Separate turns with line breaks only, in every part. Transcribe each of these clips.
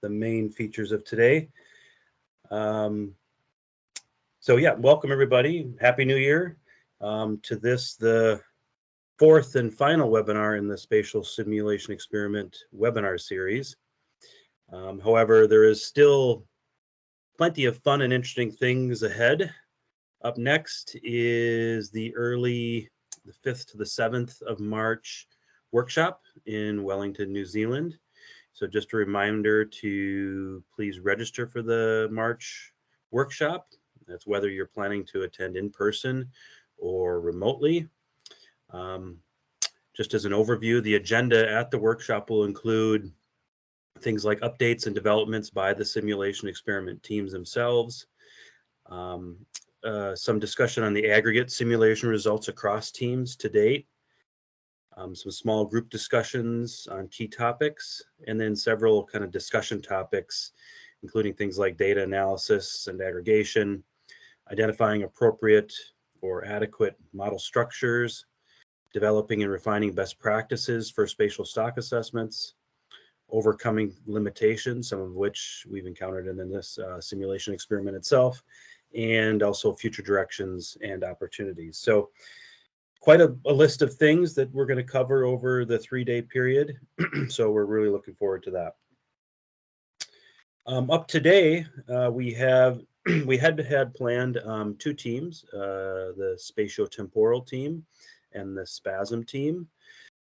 the main features of today. So yeah, welcome everybody. Happy New Year to this, the fourth and final webinar in the Spatial Simulation Experiment webinar series. However, there is still plenty of fun and interesting things ahead. Up next is the 5th to the 7th of March workshop in Wellington, New Zealand. So just a reminder to please register for the March workshop. That's whether you're planning to attend in person or remotely. Just as an overview, the agenda at the workshop will include things like updates and developments by the simulation experiment teams themselves, some discussion on the aggregate simulation results across teams to date, some small group discussions on key topics, and then several kind of discussion topics, including things like data analysis and aggregation, identifying appropriate or adequate model structures, developing and refining best practices for spatial stock assessments, overcoming limitations, some of which we've encountered in this simulation experiment itself, and also future directions and opportunities. So quite a list of things that we're going to cover over the 3-day period. So we're really looking forward to that. Up today, we had planned 2 teams, the spatiotemporal team and the SPASAM team.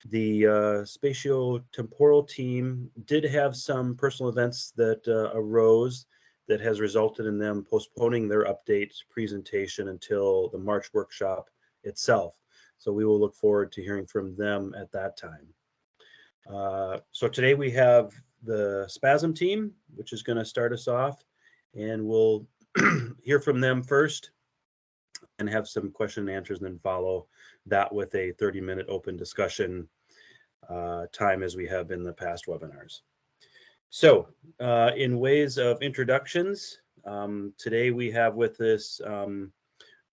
The spatiotemporal team did have some personal events that arose that has resulted in them postponing their update presentation until the March workshop itself. So we will look forward to hearing from them at that time. So today we have the SPASAM team, which is going to start us off, and we'll hear from them first and have some question and answers, and then follow that with a 30-minute open discussion time as we have in the past webinars. So in ways of introductions, today we have with us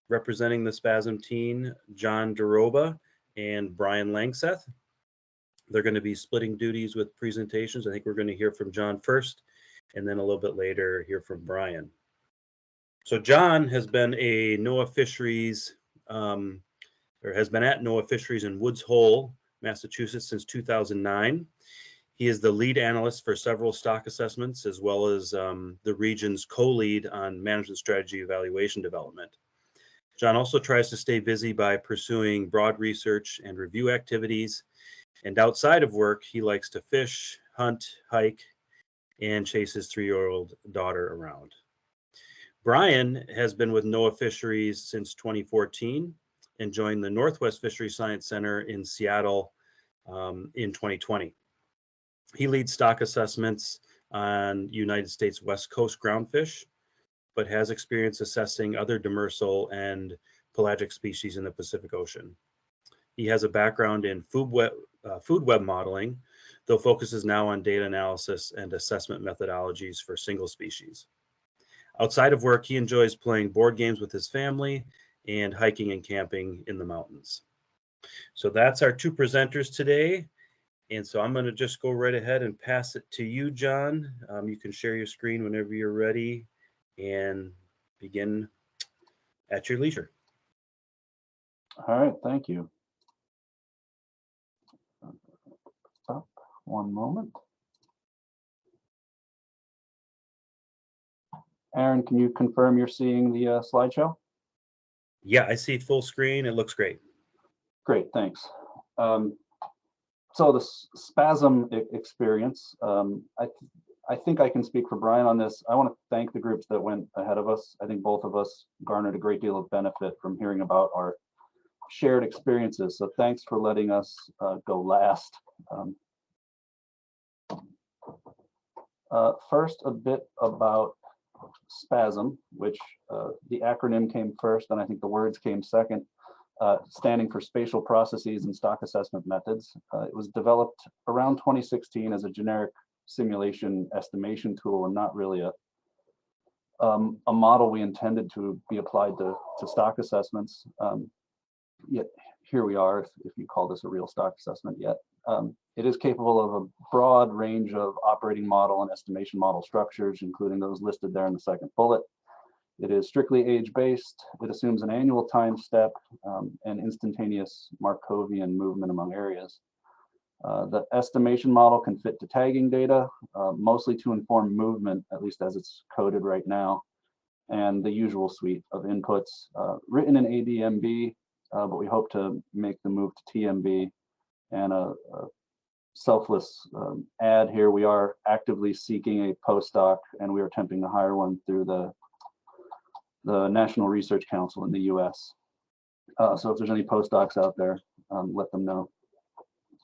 representing the SPASAM team, John Deroba and Brian Langseth. They're going to be splitting duties with presentations. I think we're going to hear from John first, and then a little bit later hear from Brian. So John has been a NOAA Fisheries, or has been at NOAA Fisheries in Woods Hole, Massachusetts since 2009. He is the lead analyst for several stock assessments, as well as the region's co-lead on management strategy evaluation development. John also tries to stay busy by pursuing broad research and review activities. And outside of work, he likes to fish, hunt, hike, and chase his 3-year-old daughter around. Brian has been with NOAA Fisheries since 2014 and joined the Northwest Fisheries Science Center in Seattle in 2020. He leads stock assessments on United States West Coast groundfish, but has experience assessing other demersal and pelagic species in the Pacific Ocean. He has a background in food web modeling, though focuses now on data analysis and assessment methodologies for single species. Outside of work, he enjoys playing board games with his family and hiking and camping in the mountains. So that's our 2 presenters today. And so I'm going to just go right ahead and pass it to you, John. You can share your screen whenever you're ready and begin at your leisure.
All right, thank you. Up 1 moment. Aaron, can you confirm you're seeing the slideshow?
Yeah, I see full screen. It looks great.
Great, thanks. So the SPASAM experience, I think I can speak for Brian on this. I want to thank the groups that went ahead of us. I think both of us garnered a great deal of benefit from hearing about our shared experiences. So thanks for letting us go last. First, a bit about SPASAM, which the acronym came first, and I think the words came second, standing for Spatial Processes and Stock Assessment Methods. It was developed around 2016 as a generic simulation estimation tool, and not really a model we intended to be applied to stock assessments. Yet here we are, if you call this a real stock assessment yet. It is capable of a broad range of operating model and estimation model structures, including those listed there in the second bullet. It is strictly age-based. It assumes an annual time step and instantaneous Markovian movement among areas. The estimation model can fit to tagging data, mostly to inform movement, at least as it's coded right now, and the usual suite of inputs written in ADMB, but we hope to make the move to TMB. And a selfless ad here, we are actively seeking a postdoc, and we are attempting to hire one through the National Research Council in the US. So if there's any postdocs out there, let them know.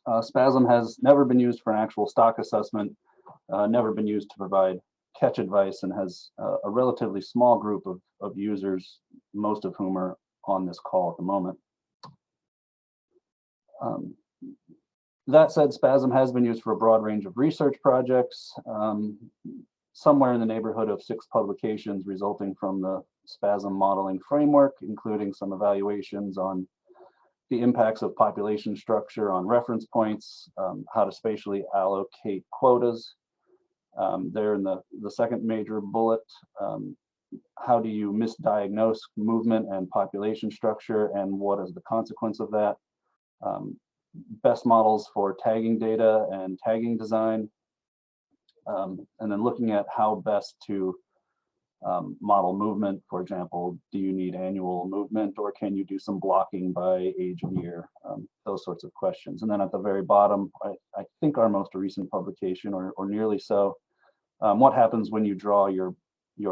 SPASAM has never been used for an actual stock assessment, never been used to provide catch advice, and has a relatively small group of users, most of whom are on this call at the moment. That said, SPASAM has been used for a broad range of research projects, somewhere in the neighborhood of 6 publications resulting from the SPASAM modeling framework, including some evaluations on the impacts of population structure on reference points, how to spatially allocate quotas. There in the second major bullet, how do you misdiagnose movement and population structure, and what is the consequence of that? Best models for tagging data and tagging design, and then looking at how best to model movement. For example, do you need annual movement, or can you do some blocking by age of year? Those sorts of questions. And then at the very bottom, I think our most recent publication, or nearly so, what happens when you draw your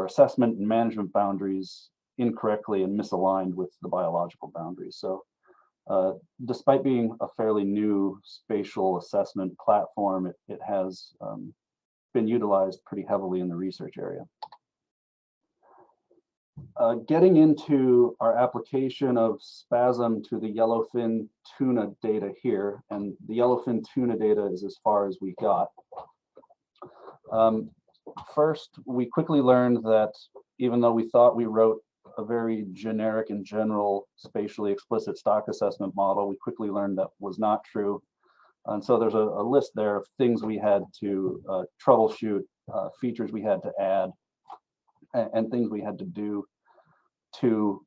assessment and management boundaries incorrectly and misaligned with the biological boundaries. So despite being a fairly new spatial assessment platform, it has been utilized pretty heavily in the research area. Getting into our application of SPASAM to the yellowfin tuna data here, and the yellowfin tuna data is as far as we got. First, we quickly learned that even though we thought we wrote a very generic and general spatially explicit stock assessment model, we quickly learned that was not true. And so there's a list there of things we had to troubleshoot, features we had to add, and things we had to do to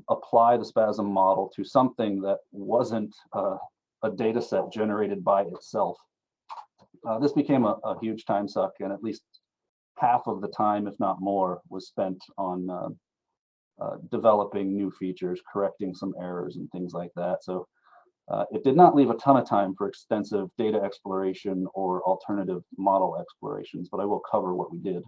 apply the SPASAM model to something that wasn't a data set generated by itself. This became a huge time suck, and at least half of the time, if not more, was spent on developing new features, correcting some errors and things like that. So it did not leave a ton of time for extensive data exploration or alternative model explorations, but I will cover what we did.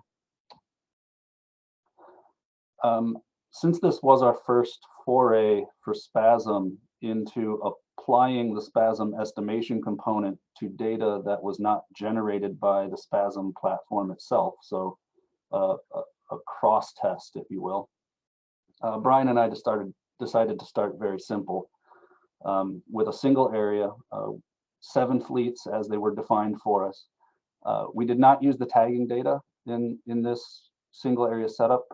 Since this was our first foray for SPASAM into applying the SPASAM estimation component to data that was not generated by the SPASAM platform itself, so a cross test, if you will, Brian and I decided to start very simple with a single area, 7 fleets as they were defined for us. We did not use the tagging data in this single area setup.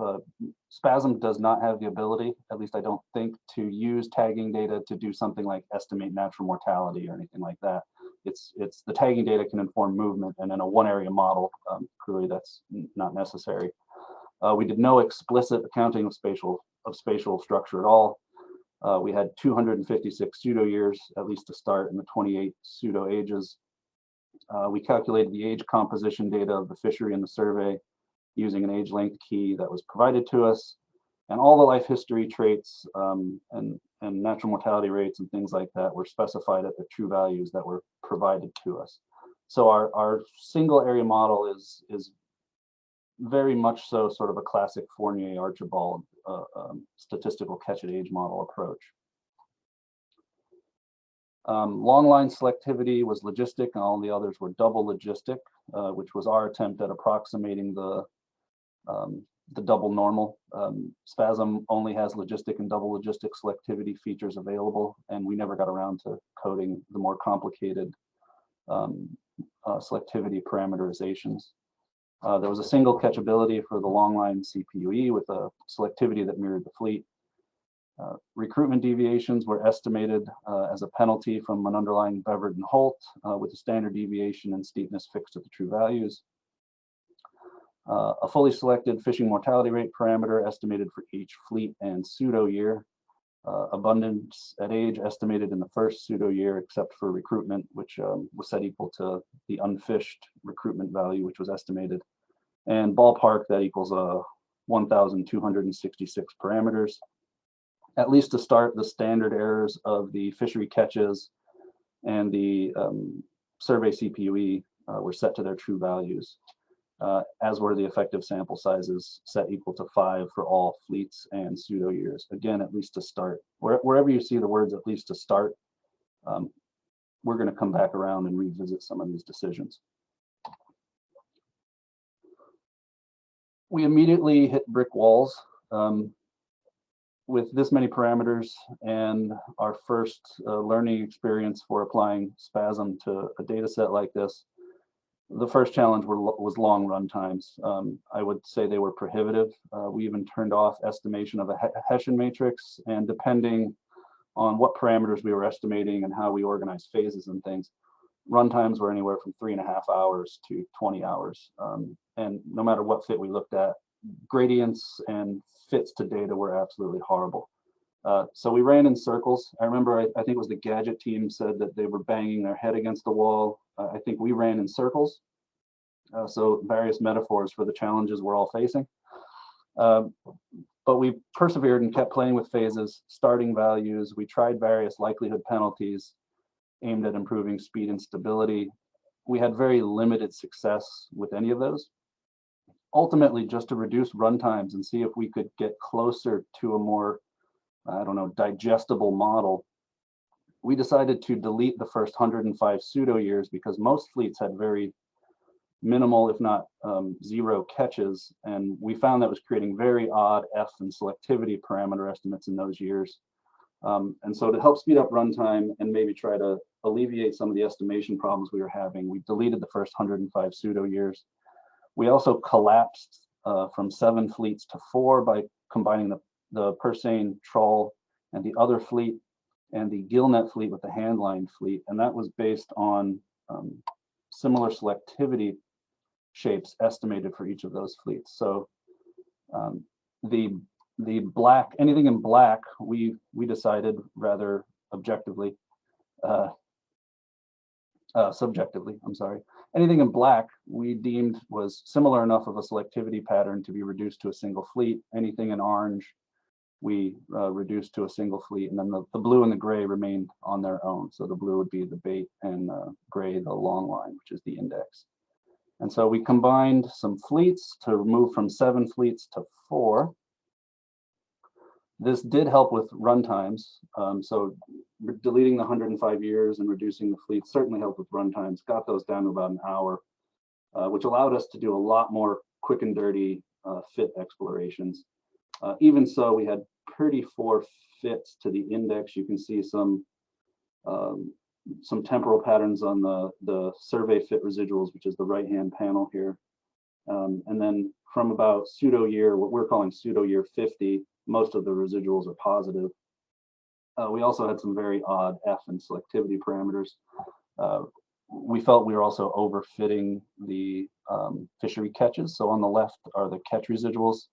SPASAM does not have the ability, at least I don't think, to use tagging data to do something like estimate natural mortality or anything like that. It's the tagging data can inform movement, and in a one area model, clearly that's not necessary. We did no explicit accounting of spatial structure at all. We had 256 pseudo years, at least to start, in the 28 pseudo ages. We calculated the age composition data of the fishery and the survey using an age length key that was provided to us, and all the life history traits and natural mortality rates and things like that were specified at the true values that were provided to us. So our single area model is very much so sort of a classic Fournier-Archibald statistical catch-at-age model approach. Long line selectivity was logistic, and all the others were double logistic, which was our attempt at approximating the double normal. SPASAM only has logistic and double logistic selectivity features available, and we never got around to coding the more complicated selectivity parameterizations. There was a single catchability for the long line CPUE with a selectivity that mirrored the fleet. Recruitment deviations were estimated as a penalty from an underlying Beveridge and Holt, with the standard deviation and steepness fixed at the true values. A fully selected fishing mortality rate parameter estimated for each fleet and pseudo year. Abundance at age estimated in the first pseudo year, except for recruitment, which was set equal to the unfished recruitment value, which was estimated. And ballpark, that equals 1,266 parameters. At least to start, the standard errors of the fishery catches and the survey CPUE were set to their true values, as were the effective sample sizes set equal to 5 for all fleets and pseudo years. Again, at least to start. Wherever you see the words "at least to start," we're going to come back around and revisit some of these decisions. We immediately hit brick walls. With this many parameters and our first learning experience for applying SPASAM to a data set like this, the first challenge was long run times. I would say they were prohibitive. We even turned off estimation of a Hessian matrix, and depending on what parameters we were estimating and how we organized phases and things, run times were anywhere from 3.5 hours to 20 hours. And no matter what fit we looked at, gradients and fits to data were absolutely horrible. So we ran in circles. I remember, I think it was the gadget team said that they were banging their head against the wall. I think we ran in circles. So various metaphors for the challenges we're all facing. But we persevered and kept playing with phases, starting values. We tried various likelihood penalties aimed at improving speed and stability. We had very limited success with any of those. Ultimately, just to reduce runtimes and see if we could get closer to a more, I don't know, digestible model, we decided to delete the first 105 pseudo years because most fleets had very minimal, if not zero catches. And we found that was creating very odd F and selectivity parameter estimates in those years. And so to help speed up runtime and maybe try to alleviate some of the estimation problems we were having, we deleted the first 105 pseudo years. We also collapsed from 7 fleets to 4 by combining the Persane trawl and the other fleet and the gillnet fleet with the handline fleet. And that was based on similar selectivity shapes estimated for each of those fleets. So the black, anything in black, we decided rather objectively, subjectively, I'm sorry. Anything in black we deemed was similar enough of a selectivity pattern to be reduced to a single fleet. Anything in orange we reduced to a single fleet, and then the blue and the gray remained on their own. So the blue would be the bait and gray the long line, which is the index. And so we combined some fleets to move from 7 fleets to 4. This did help with run times. So deleting the 105 years and reducing the fleets certainly helped with run times, got those down to about an hour, which allowed us to do a lot more quick and dirty fit explorations. Even so, we had pretty poor fits to the index. You can see some temporal patterns on the survey fit residuals, which is the right-hand panel here. And then from about pseudo year, what we're calling pseudo year 50, most of the residuals are positive. We also had some very odd F and selectivity parameters. We felt we were also overfitting the fishery catches. So on the left are the catch residuals.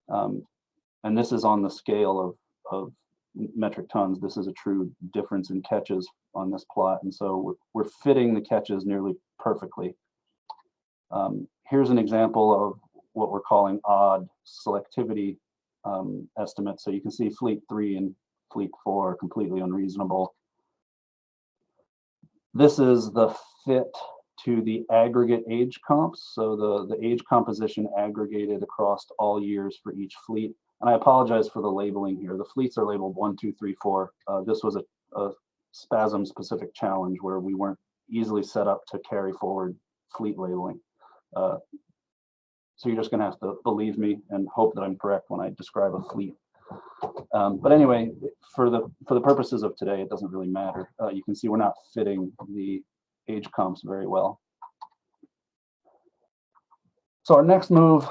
And this is on the scale of metric tons. This is a true difference in catches on this plot. And so we're fitting the catches nearly perfectly. Here's an example of what we're calling odd selectivity estimates. So you can see fleet 3 and fleet 4 are completely unreasonable. This is the fit to the aggregate age comps. So the age composition aggregated across all years for each fleet. And I apologize for the labeling here. The fleets are labeled 1, 2, 3, 4. This was a SPASAM specific challenge where we weren't easily set up to carry forward fleet labeling. So you're just gonna have to believe me and hope that I'm correct when I describe a fleet. But anyway, for the purposes of today, it doesn't really matter. You can see we're not fitting the age comps very well. So our next move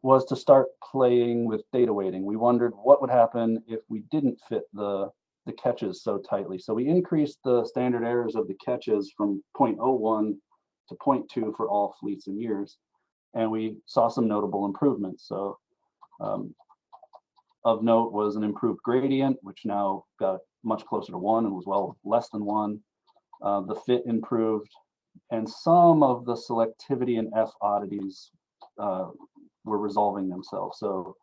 was to start playing with data weighting. We wondered what would happen if we didn't fit the catches so tightly. So we increased the standard errors of the catches from 0.01 to 0.2 for all fleets and years, and we saw some notable improvements. So of note was an improved gradient, which now got much closer to 1 and was well less than 1. The fit improved, and some of the selectivity and F oddities were resolving themselves. So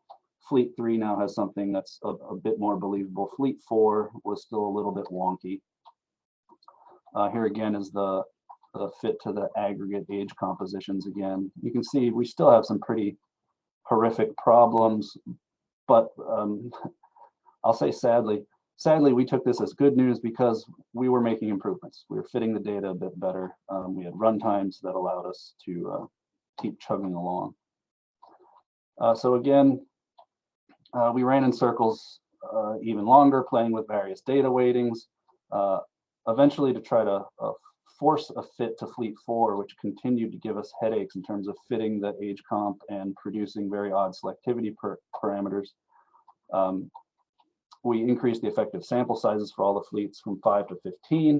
Fleet 3 now has something that's a bit more believable. Fleet 4 was still a little bit wonky. Here again is the fit to the aggregate age compositions again. You can see we still have some pretty horrific problems, but I'll say sadly, we took this as good news because we were making improvements. We were fitting the data a bit better. We had run times that allowed us to keep chugging along. So again, we ran in circles even longer, playing with various data weightings, eventually to try to force a fit to Fleet 4, which continued to give us headaches in terms of fitting the age comp and producing very odd selectivity parameters. We increased the effective sample sizes for all the fleets from 5 to 15.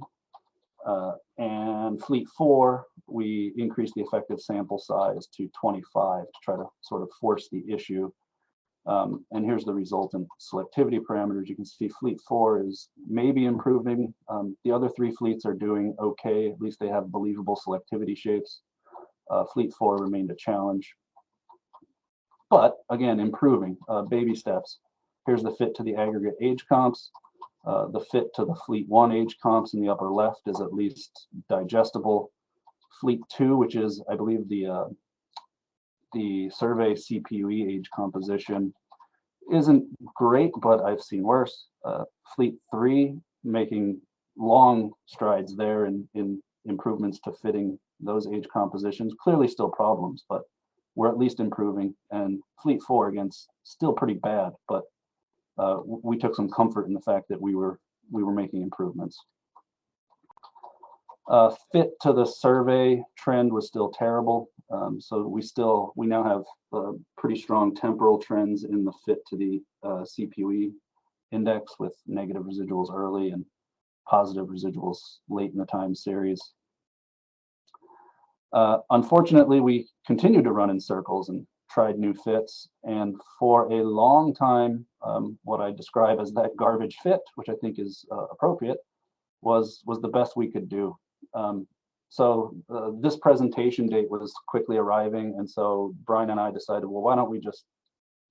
And Fleet 4, we increased the effective sample size to 25 to try to sort of force the issue. And here's the resultant selectivity parameters. You can see Fleet 4 is maybe improving. The other 3 fleets are doing okay. At least they have believable selectivity shapes. Fleet 4 remained a challenge. But again, improving, baby steps. Here's the fit to the aggregate age comps. The fit to the Fleet 1 age comps in the upper left is at least digestible. Fleet 2, which is, I believe, the survey CPUE age composition, isn't great, but I've seen worse. Fleet 3 making long strides there in improvements to fitting those age compositions. Clearly still problems, but we're at least improving. And Fleet 4, again, still pretty bad, but we took some comfort in the fact that we were making improvements. Fit to the survey trend was still terrible. So we now have pretty strong temporal trends in the fit to the CPUE index with negative residuals early and positive residuals late in the time series. Unfortunately, we continued to run in circles and tried new fits, and for a long time, what I describe as that garbage fit, which I think is appropriate, was the best we could do. So this presentation date was quickly arriving, and so Brian and I decided, well, why don't we just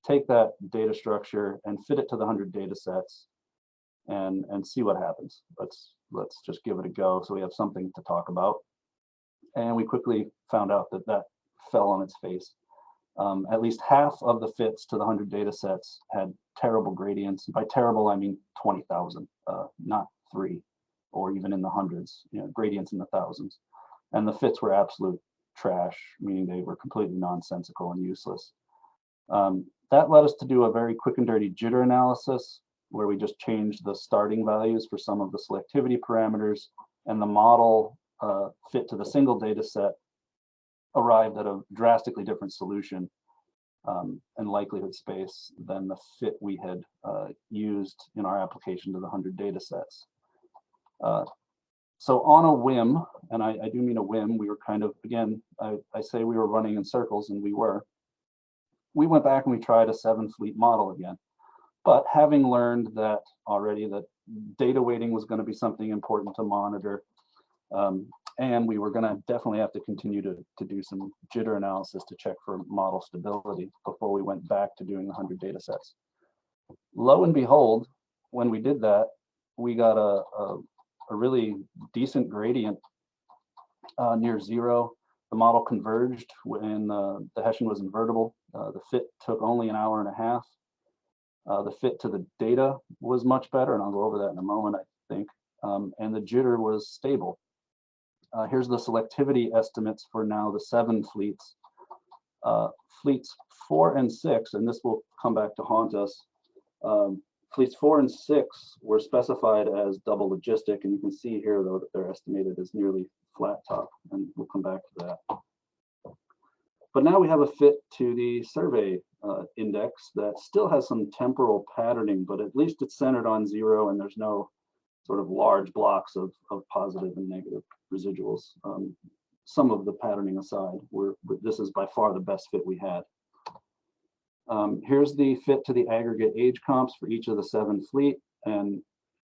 take that data structure and fit it to the 100 data sets and see what happens. Let's just give it a go so we have something to talk about. And we quickly found out that that fell on its face. At least half of the fits to the 100 data sets had terrible gradients. By terrible, I mean 20,000, not 3, or even in the hundreds, gradients in the thousands. And the fits were absolute trash, meaning they were completely nonsensical and useless. That led us to do a very quick and dirty jitter analysis, where we just changed the starting values for some of the selectivity parameters, and the model fit to the single data set arrived at a drastically different solution and likelihood space than the fit we had used in our application to the 100 data sets. So on a whim, and I do mean a whim, we were kind of, again, I say we were running in circles, and we went back and we tried a 7-fleet model again. But having learned that already, that data weighting was going to be something important to monitor, and we were going to definitely have to continue to do some jitter analysis to check for model stability before we went back to doing the 100 data sets. Lo and behold, when we did that, we got a really decent gradient near 0. The model converged when the Hessian was invertible. The fit took only an hour and a half. The fit to the data was much better, and I'll go over that in a moment, I think. And the jitter was stable. Here's the selectivity estimates for now the 7 fleets. Fleets 4 and 6, and this will come back to haunt us. Fleets 4 and 6 were specified as double logistic, and you can see here, though, that they're estimated as nearly flat top, and we'll come back to that. But now we have a fit to the survey index that still has some temporal patterning, but at least it's centered on 0 and there's no sort of large blocks of positive and negative residuals. Some of the patterning aside, this is by far the best fit we had. Here's the fit to the aggregate age comps for each of the 7 fleet, and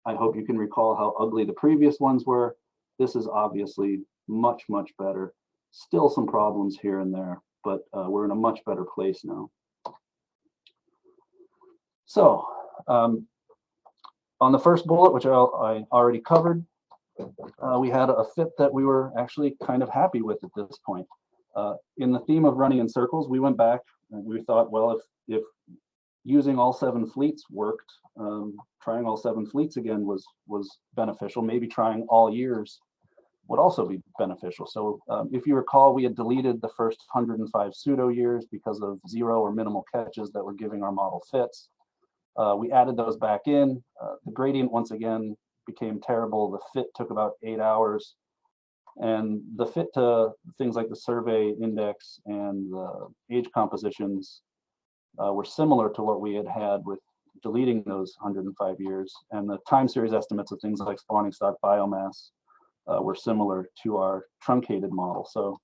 I hope you can recall how ugly the previous ones were. This is obviously much, much better. Still some problems here and there, but we're in a much better place now. So on the first bullet, which I already covered, we had a fit that we were actually kind of happy with at this point. In the theme of running in circles, we went back and we thought, well, if using all 7 fleets worked, trying all 7 fleets again was beneficial. Maybe trying all years would also be beneficial. So if you recall, we had deleted the first 105 pseudo years because of 0 or minimal catches that were giving our model fits. We added those back in. The gradient once again became terrible. The fit took about 8 hours. And the fit to things like the survey index and the age compositions were similar to what we had had with deleting those 105 years. And the time series estimates of things like spawning stock biomass were similar to our truncated model. So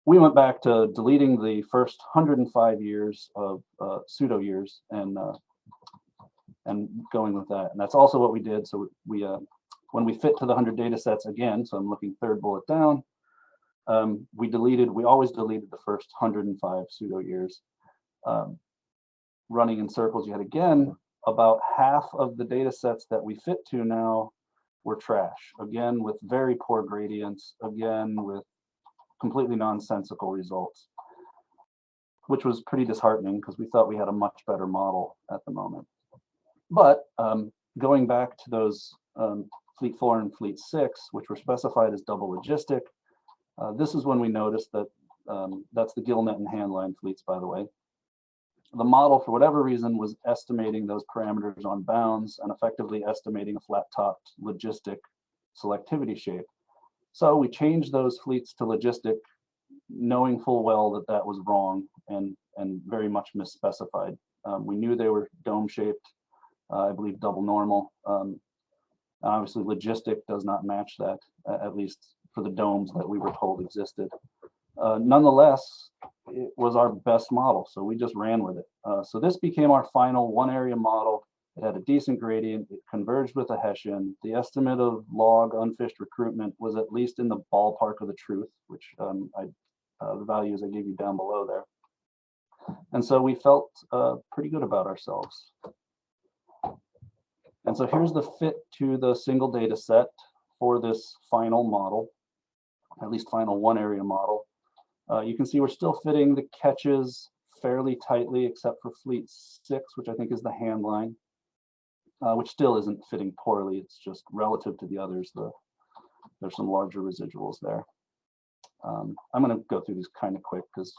we went back to deleting the first 105 years of pseudo years and going with that. And that's also what we did. So we when we fit to the 100 data sets again, so I'm looking third bullet down, we always deleted the first 105 pseudo years. Running in circles yet again, about half of the data sets that we fit to now were trash, again with very poor gradients, again with completely nonsensical results, which was pretty disheartening because we thought we had a much better model at the moment. But going back to those Fleet 4 and Fleet 6, which were specified as double logistic, this is when we noticed that that's the gillnet and handline fleets, by the way. The model, for whatever reason, was estimating those parameters on bounds and effectively estimating a flat-topped logistic selectivity shape. So we changed those fleets to logistic, knowing full well that that was wrong and very much misspecified. We knew they were dome-shaped, I believe double normal. Obviously, logistic does not match that, at least for the domes that we were told existed. Nonetheless, it was our best model, so we just ran with it. So this became our final one-area model. It had a decent gradient. It converged with a Hessian. The estimate of log unfished recruitment was at least in the ballpark of the truth, which the values I gave you down below there. And so we felt pretty good about ourselves. And so here's the fit to the single data set for this final model, at least final one-area model. You can see we're still fitting the catches fairly tightly, except for Fleet 6, which I think is the handline, which still isn't fitting poorly. It's just relative to the others, there's some larger residuals there. I'm going to go through these kind of quick because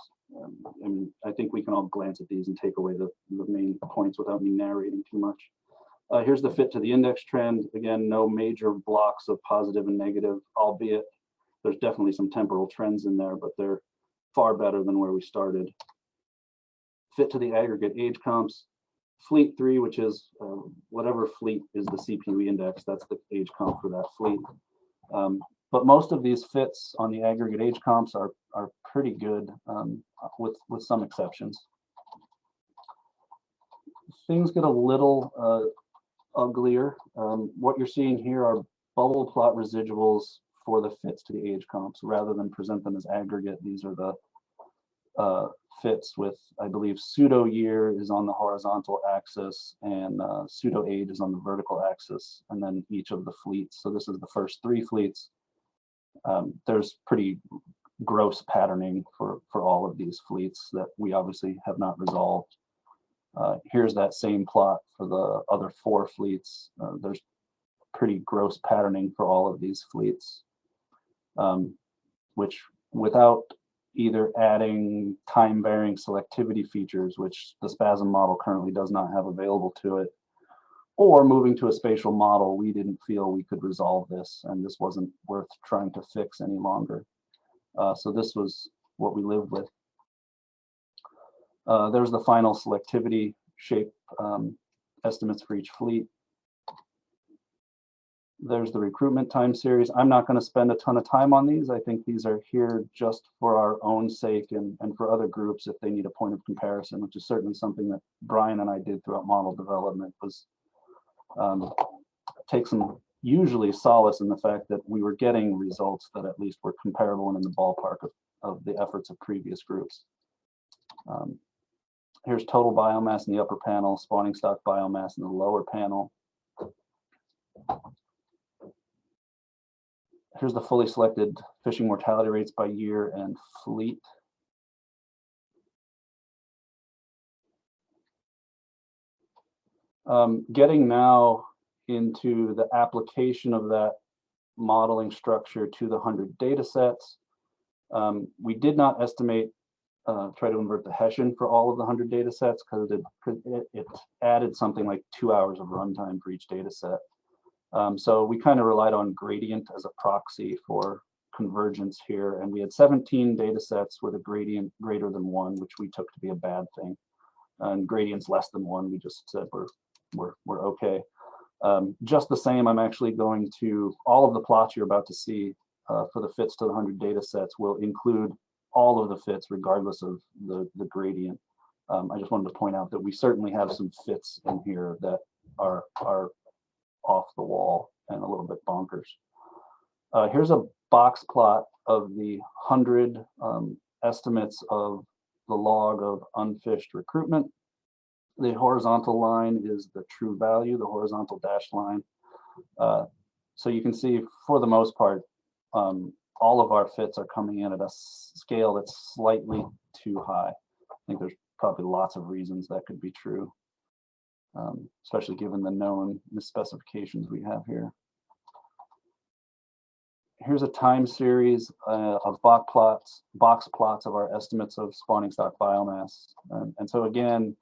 I think we can all glance at these and take away the main points without me narrating too much. Here's the fit to the index trend. Again, no major blocks of positive and negative, albeit there's definitely some temporal trends in there, but they're far better than where we started. Fit to the aggregate age comps. Fleet 3, which is whatever fleet is the CPU index, that's the age comp for that fleet. But most of these fits on the aggregate age comps are pretty good, with some exceptions. Things get a little uglier. What you're seeing here are bubble plot residuals for the fits to the age comps rather than present them as aggregate. These are the fits with, I believe, pseudo year is on the horizontal axis and pseudo age is on the vertical axis, and then each of the fleets. So this is the first 3 fleets. There's pretty gross patterning for all of these fleets that we obviously have not resolved. Here's that same plot for the other 4 fleets. There's pretty gross patterning for all of these fleets, which without either adding time-varying selectivity features, which the SPASAM model currently does not have available to it, or moving to a spatial model, we didn't feel we could resolve this, and this wasn't worth trying to fix any longer. So this was what we lived with. There's the final selectivity shape estimates for each fleet. There's the recruitment time series. I'm not going to spend a ton of time on these. I think these are here just for our own sake and for other groups if they need a point of comparison, which is certainly something that Brian and I did throughout model development, was take some usually solace in the fact that we were getting results that at least were comparable and in the ballpark of the efforts of previous groups. Here's total biomass in the upper panel, spawning stock biomass in the lower panel. Here's the fully selected fishing mortality rates by year and fleet. Getting now into the application of that modeling structure to the 100 data sets. We did not estimate, try to invert the Hessian for all of the 100 data sets because it added something like 2 hours of runtime for each data set. So we kind of relied on gradient as a proxy for convergence here. And we had 17 data sets with a gradient greater than 1, which we took to be a bad thing. And gradients less than 1, we just said we're okay. Just the same, I'm actually going to, all of the plots you're about to see for the fits to the 100 data sets will include all of the fits regardless of the gradient. I just wanted to point out that we certainly have some fits in here that are off the wall and a little bit bonkers. Here's a box plot of the 100 estimates of the log of unfished recruitment. The horizontal line is the true value, the horizontal dashed line. So you can see for the most part, all of our fits are coming in at a scale that's slightly too high. I think there's probably lots of reasons that could be true, especially given the known misspecifications we have here. Here's a time series of box plots of our estimates of spawning stock biomass. And so again,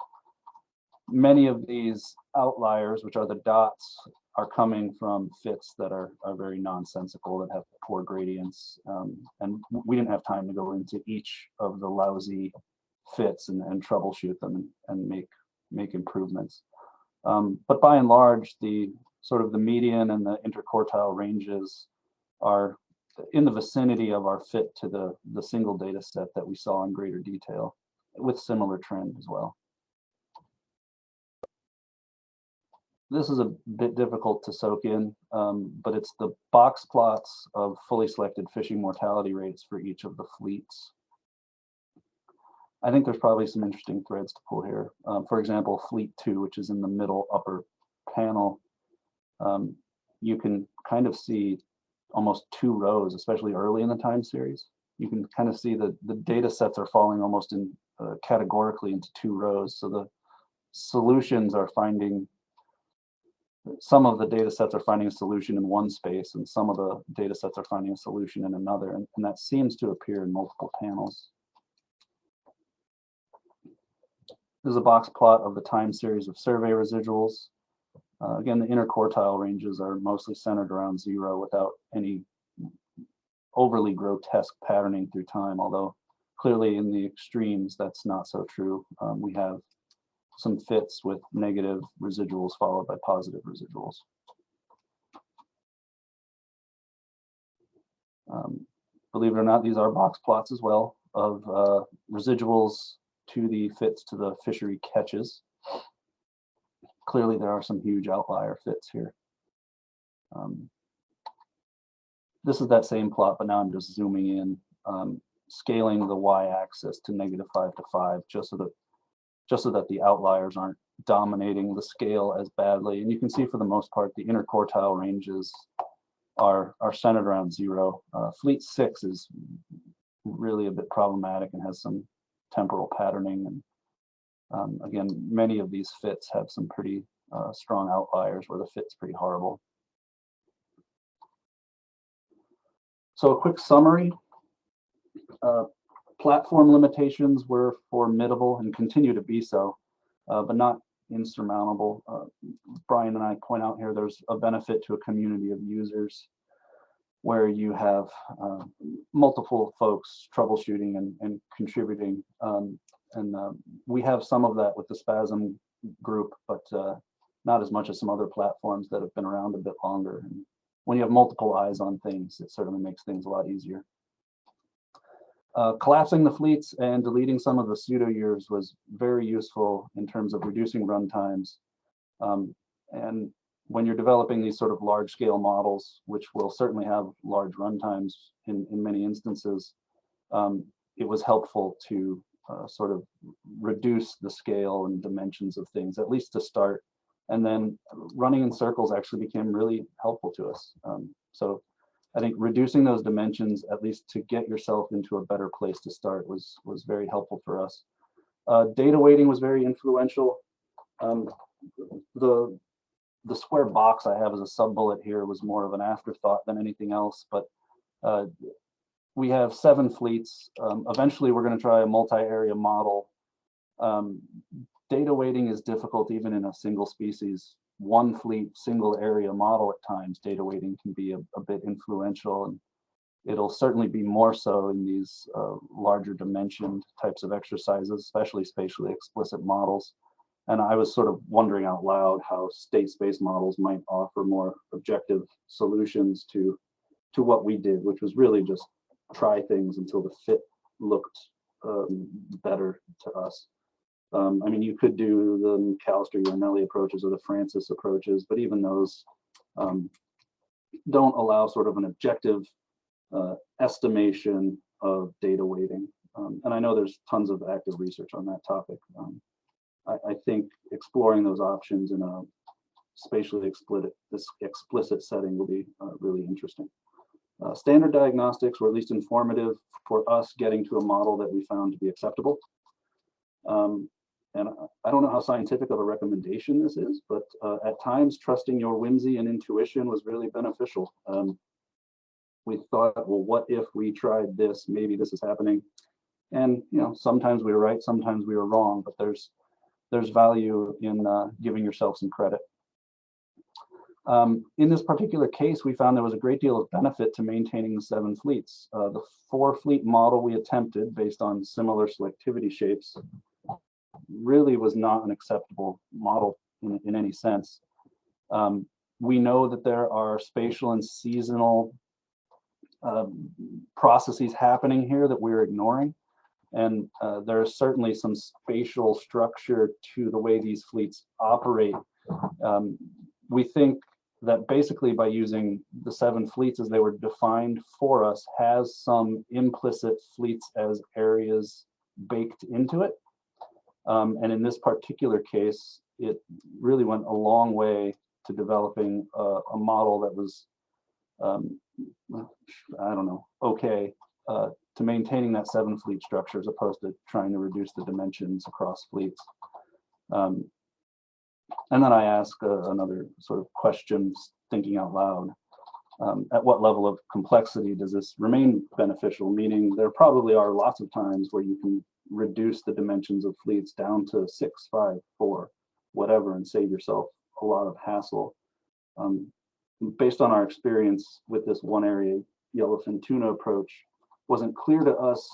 many of these outliers, which are the dots, are coming from fits that are very nonsensical, that have poor gradients. And we didn't have time to go into each of the lousy fits and troubleshoot them and make improvements. But by and large, the sort of the median and the interquartile ranges are in the vicinity of our fit to the single data set that we saw in greater detail, with similar trend as well. This is a bit difficult to soak in, but it's the box plots of fully selected fishing mortality rates for each of the fleets. I think there's probably some interesting threads to pull here. For example, Fleet 2, which is in the middle upper panel, you can kind of see almost 2 rows, especially early in the time series. You can kind of see that the data sets are falling almost in categorically into 2 rows. So the solutions are finding, some of the data sets are finding a solution in one space, and some of the data sets are finding a solution in another. And that seems to appear in multiple panels. There's a box plot of the time series of survey residuals. Again, the interquartile ranges are mostly centered around 0 without any overly grotesque patterning through time, although clearly in the extremes, that's not so true. We have some fits with negative residuals followed by positive residuals. Believe it or not, these are box plots as well of residuals to the fits to the fishery catches. Clearly, there are some huge outlier fits here. This is that same plot, but now I'm just zooming in, scaling the y-axis to -5 to 5, just so that the outliers aren't dominating the scale as badly. And you can see for the most part, the interquartile ranges are centered around 0. Fleet 6 is really a bit problematic and has some temporal patterning. And again, many of these fits have some pretty strong outliers where the fit's pretty horrible. So a quick summary. Platform limitations were formidable and continue to be so, but not insurmountable. Brian and I point out here there's a benefit to a community of users. where you have multiple folks troubleshooting and contributing. We have some of that with the SPASAM group, but not as much as some other platforms that have been around a bit longer. And when you have multiple eyes on things, it certainly makes things a lot easier. Collapsing the fleets and deleting some of the pseudo years was very useful in terms of reducing run times. And when you're developing these sort of large scale models, which will certainly have large runtimes in many instances, it was helpful to sort of reduce the scale and dimensions of things, at least to start. And then running in circles actually became really helpful to us. So I think reducing those dimensions, at least to get yourself into a better place to start, was very helpful for us. Data weighting was very influential. The square box I have as a sub bullet here was more of an afterthought than anything else, but we have 7 fleets. Eventually we're going to try a multi-area model. Data weighting is difficult even in a single species, one fleet, single area model at times. Data weighting can be a bit influential, and it'll certainly be more so in these larger dimensioned types of exercises, especially spatially explicit models. And I was sort of wondering out loud how state space models might offer more objective solutions to what we did, which was really just try things until the fit looked better to us. I mean, you could do the McAllister-Yarnelli approaches or the Francis approaches, but even those don't allow sort of an objective estimation of data weighting. And I know there's tons of active research on that topic. I think exploring those options in a spatially explicit setting will be really interesting. Standard diagnostics were at least informative for us getting to a model that we found to be acceptable. And I don't know how scientific of a recommendation this is, but at times trusting your whimsy and intuition was really beneficial. We thought, well, what if we tried this? Maybe this is happening. And sometimes we were right, sometimes we were wrong, but there's value in giving yourself some credit. In this particular case, we found there was a great deal of benefit to maintaining the 7 fleets. The 4-fleet model we attempted based on similar selectivity shapes really was not an acceptable model in any sense. We know that there are spatial and seasonal processes happening here that we're ignoring. And there's certainly some spatial structure to the way these fleets operate. We think that basically by using the 7 fleets as they were defined for us has some implicit fleets as areas baked into it. And in this particular case, it really went a long way to developing a model that was, I don't know, okay, to maintaining that 7 fleet structure as opposed to trying to reduce the dimensions across fleets. And then I ask another sort of question, thinking out loud. At what level of complexity does this remain beneficial? Meaning there probably are lots of times where you can reduce the dimensions of fleets down to 6, 5, 4, whatever, and save yourself a lot of hassle. Based on our experience with this one area yellowfin tuna approach, wasn't clear to us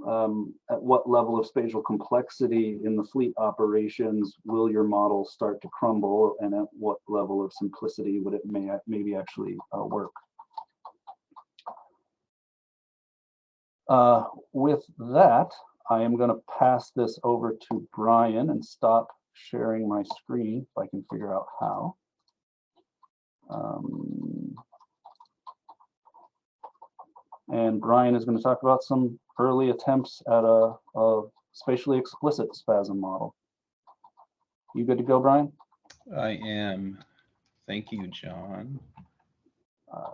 at what level of spatial complexity in the fleet operations will your model start to crumble, and at what level of simplicity would it maybe actually work. With that, I am going to pass this over to Brian and stop sharing my screen if I can figure out how. And Brian is going to talk about some early attempts at a spatially explicit SPASAM model. You good to go, Brian?
I am. Thank you, John.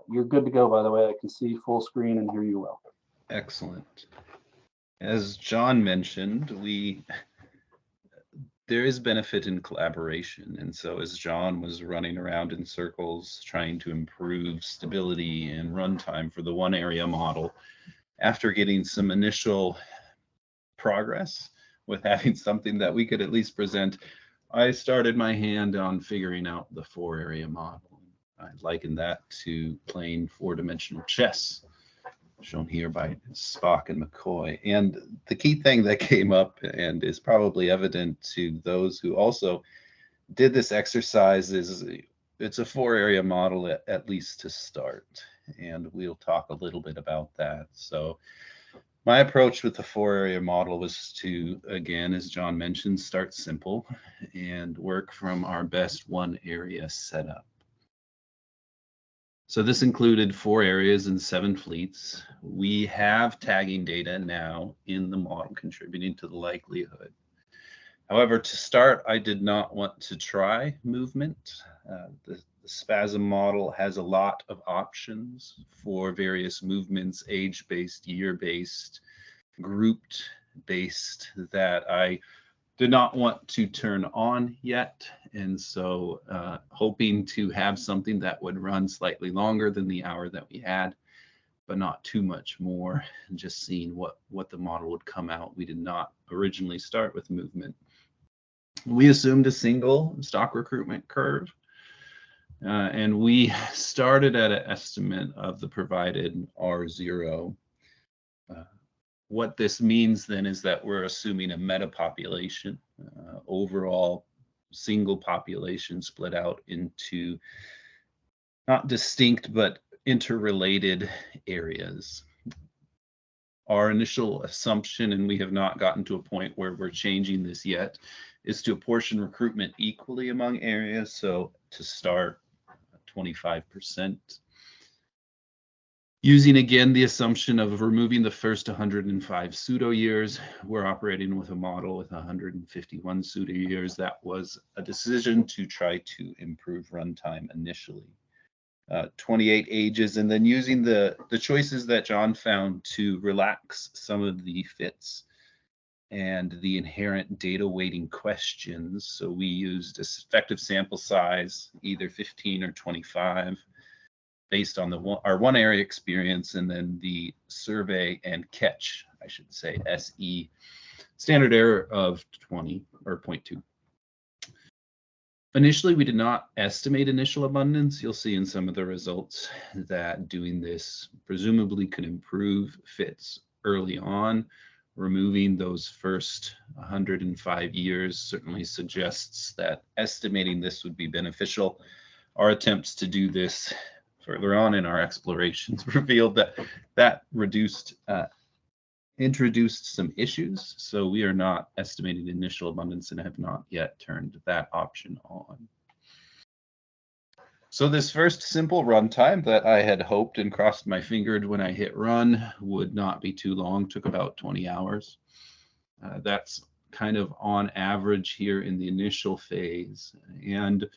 You're good to go, by the way. I can see full screen and hear you well.
Excellent. As John mentioned, there is benefit in collaboration. And so as John was running around in circles trying to improve stability and runtime for the one area model, after getting some initial progress with having something that we could at least present, I started my hand on figuring out the 4 area model. I liken that to playing four-dimensional chess, shown here by Spock and McCoy. And the key thing that came up and is probably evident to those who also did this exercise is it's a four-area model at least to start. And we'll talk a little bit about that. So my approach with the four-area model was to, again, as John mentioned, start simple and work from our best one-area setup. So this included 4 areas and 7 fleets. We have tagging data now in the model contributing to the likelihood. However, to start, I did not want to try movement. The SPASAM model has a lot of options for various movements, age-based, year-based, grouped-based, that I did not want to turn on yet. And so hoping to have something that would run slightly longer than the hour that we had, but not too much more, and just seeing what the model would come out. We did not originally start with movement. We assumed a single stock recruitment curve, and we started at an estimate of the provided R0. What this means then is that we're assuming a meta population, overall single population split out into not distinct but interrelated areas. Our initial assumption, and we have not gotten to a point where we're changing this yet, is to apportion recruitment equally among areas. So to start, 25%. Using again the assumption of removing the first 105 pseudo years, we're operating with a model with 151 pseudo years. That was a decision to try to improve runtime initially. 28 ages, and then using the choices that John found to relax some of the fits and the inherent data weighting questions. So we used effective sample size, either 15 or 25, based on our one area experience, and then the survey and catch, I should say, SE, standard error of 20 or 0.2. Initially, we did not estimate initial abundance. You'll see in some of the results that doing this presumably could improve fits early on. Removing those first 105 years certainly suggests that estimating this would be beneficial. Our attempts to do this further on in our explorations revealed that introduced some issues. So we are not estimating initial abundance and have not yet turned that option on. So this first simple runtime that I had hoped and crossed my fingers when I hit run would not be too long, took about 20 hours. That's kind of on average here in the initial phase. And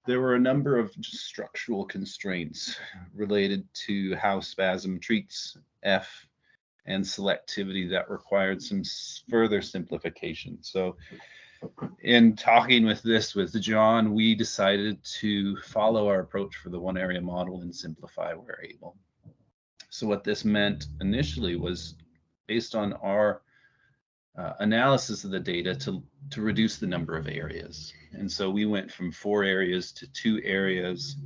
there were a number of just structural constraints related to how SPASAM treats F and selectivity that required some further simplification. So in talking with John, we decided to follow our approach for the one area model and simplify where able. So what this meant initially was, based on our analysis of the data, to reduce the number of areas. And so we went from 4 areas to 2 areas.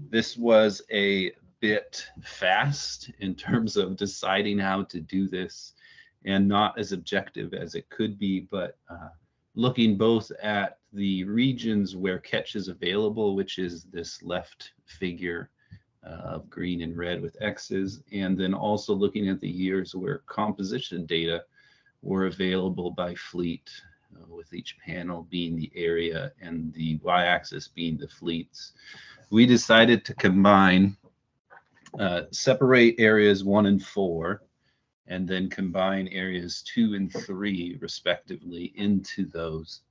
This was a bit fast in terms of deciding how to do this, and not as objective as it could be, but looking both at the regions where catch is available, which is this left figure of green and red with X's, and then also looking at the years where composition data were available by fleet, with each panel being the area and the y-axis being the fleets. We decided to combine, separate areas 1 and 4, and then combine areas 2 and 3 respectively into those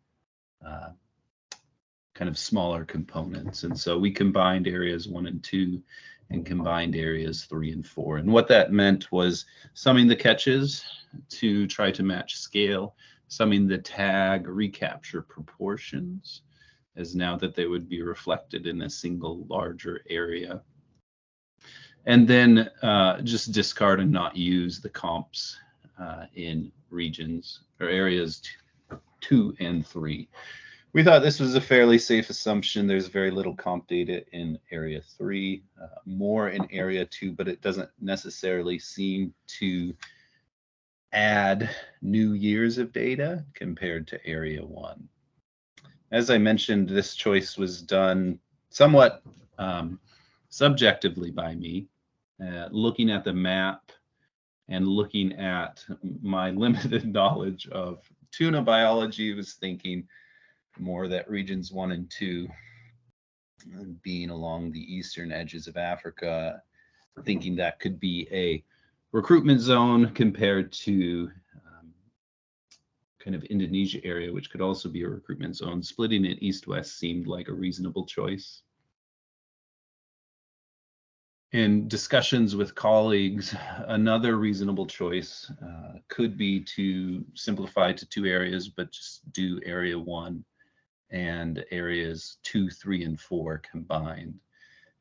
kind of smaller components. And so we combined areas 1 and 2 and combined areas 3 and 4. And what that meant was summing the catches to try to match scale, summing the tag recapture proportions, as now that they would be reflected in a single larger area. And then just discard and not use the comps in regions or areas 2 and 3. We thought this was a fairly safe assumption. There's very little comp data in Area 3, more in Area 2, but it doesn't necessarily seem to add new years of data compared to Area 1. As I mentioned, this choice was done somewhat subjectively by me, looking at the map and looking at my limited knowledge of tuna biology, was thinking more that regions 1 and 2, being along the eastern edges of Africa, thinking that could be a recruitment zone compared to kind of Indonesia area, which could also be a recruitment zone. Splitting it east-west seemed like a reasonable choice. In discussions with colleagues, another reasonable choice could be to simplify to 2 areas, but just do Area 1 and Areas 2, 3, and 4 combined.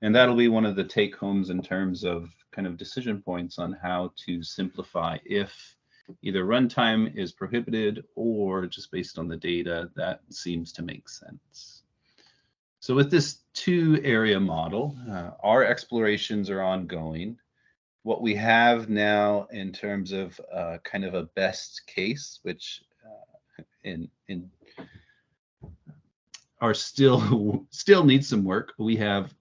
And that'll be one of the take-homes in terms of kind of decision points on how to simplify if either runtime is prohibited or just based on the data, that seems to make sense. So with this 2-area model, our explorations are ongoing. What we have now in terms of kind of a best case, which are still needs some work. We have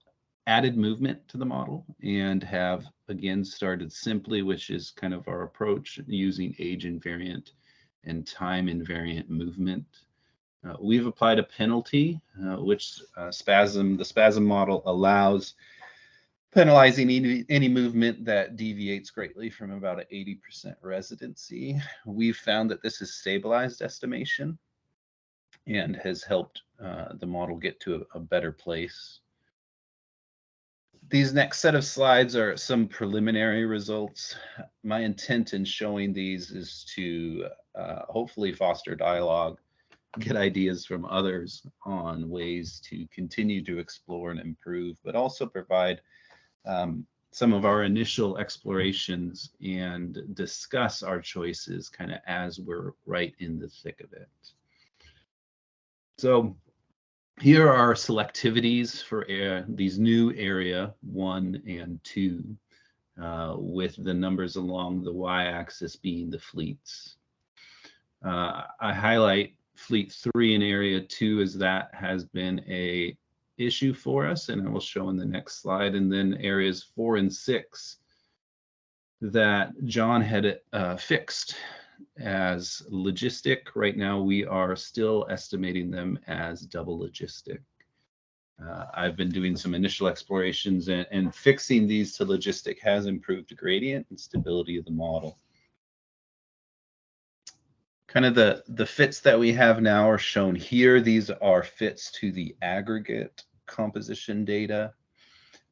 added movement to the model and have again started simply, which is kind of our approach, using age invariant and time invariant movement. We've applied a penalty, which the SPASAM model allows, penalizing any movement that deviates greatly from about an 80% residency. We've found that this has stabilized estimation and has helped the model get to a better place. These next set of slides are some preliminary results. My intent in showing these is to hopefully foster dialogue, get ideas from others on ways to continue to explore and improve, but also provide some of our initial explorations and discuss our choices kind of as we're right in the thick of it. So here are selectivities for these new Area 1 and 2, with the numbers along the y-axis being the fleets. I highlight Fleet 3 in Area 2 as that has been a issue for us, and I will show in the next slide. And then Areas 4 and 6 that John had fixed as logistic. Right now, we are still estimating them as double logistic. I've been doing some initial explorations, and fixing these to logistic has improved the gradient and stability of the model. Kind of the fits that we have now are shown here. These are fits to the aggregate composition data.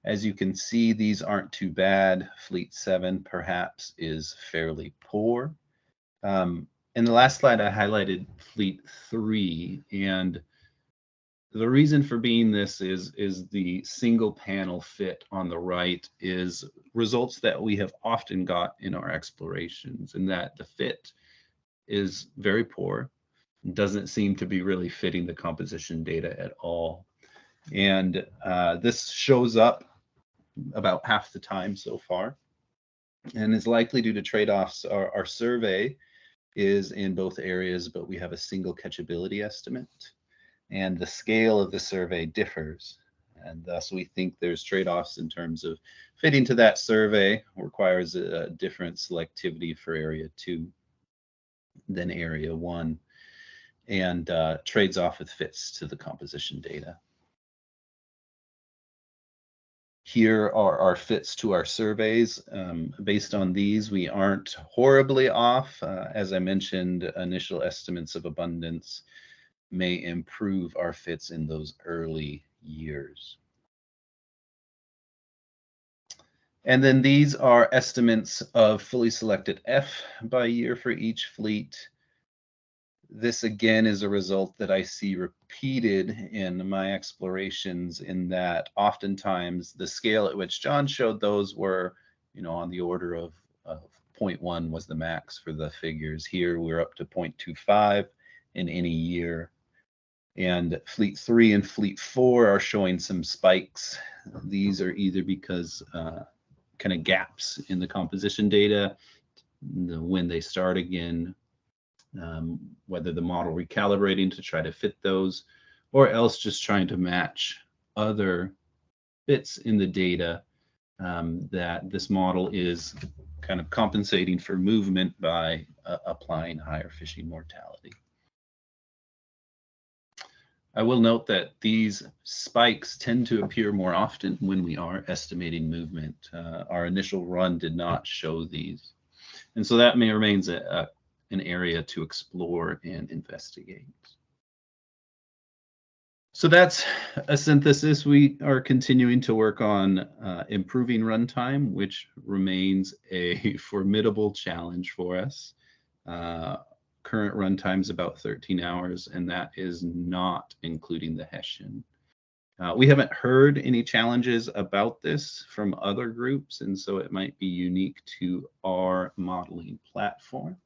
As you can see, these aren't too bad. Fleet 7 perhaps is fairly poor. In the last slide, I highlighted Fleet 3, and the reason for being this is the single panel fit on the right is results that we have often got in our explorations, and that the fit is very poor, doesn't seem to be really fitting the composition data at all. And this shows up about half the time so far, and is likely due to trade-offs. Our survey is in both areas, but we have a single catchability estimate, and the scale of the survey differs. And thus we think there's trade-offs in terms of fitting to that survey requires a different selectivity for Area 2 than Area 1, and trades off with fits to the composition data. Here are our fits to our surveys. Based on these, we aren't horribly off. As I mentioned, initial estimates of abundance may improve our fits in those early years. And then these are estimates of fully selected F by year for each fleet. This again is a result that I see repeated in my explorations, in that oftentimes the scale at which John showed those were, on the order of 0.1 was the max for the figures. Here we're up to 0.25 in any year. And Fleet 3 and Fleet 4 are showing some spikes. These are either because kind of gaps in the composition data, when they start again, whether the model recalibrating to try to fit those, or else just trying to match other bits in the data that this model is kind of compensating for movement by applying higher fishing mortality. I will note that these spikes tend to appear more often when we are estimating movement. Our initial run did not show these. And so that may remains an area to explore and investigate. So that's a synthesis. We are continuing to work on improving runtime, which remains a formidable challenge for us. Current runtime is about 13 hours, and that is not including the Hessian. We haven't heard any challenges about this from other groups, and so it might be unique to our modeling platform.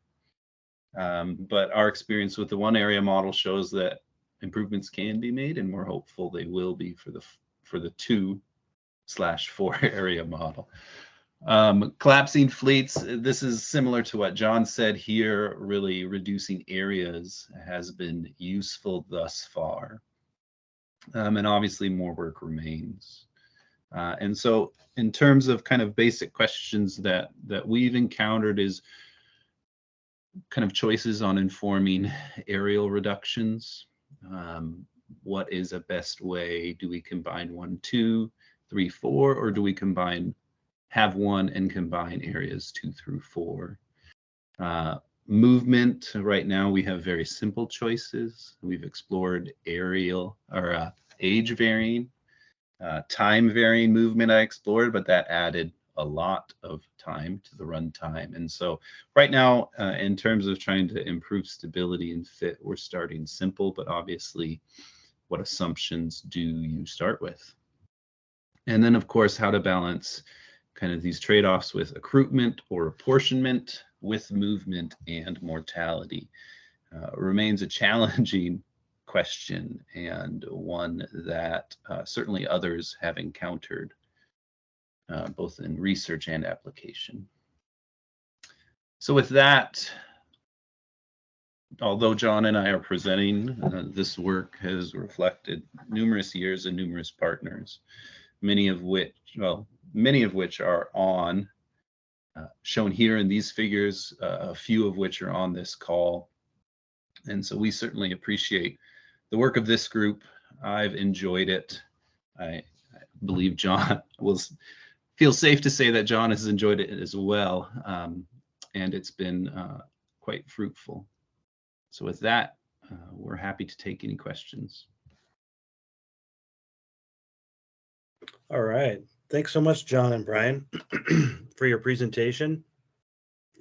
But our experience with the one area model shows that improvements can be made, and we're hopeful they will be for the 2/4 area model. Collapsing fleets, this is similar to what John said here. Really reducing areas has been useful thus far, and obviously more work remains. And so in terms of kind of basic questions that we've encountered is kind of choices on informing aerial reductions. What is a best way? Do we combine 1, 2, 3, 4, or do we have one and combine areas 2 through 4? Movement, right now we have very simple choices. We've explored aerial or age varying, time varying movement I explored, but that added a lot of time to the run time. And so right now, in terms of trying to improve stability and fit, we're starting simple, but obviously what assumptions do you start with? And then of course, how to balance kind of these trade-offs with accruement or apportionment with movement and mortality remains a challenging question, and one that certainly others have encountered both in research and application. So with that, although John and I are presenting, this work has reflected numerous years and numerous partners, many of which are on, shown here in these figures, a few of which are on this call. And so we certainly appreciate the work of this group. I've enjoyed it. I believe John feels safe to say that John has enjoyed it as well. And it's been quite fruitful. So with that, we're happy to take any questions.
All right. Thanks so much, John and Brian, for your presentation.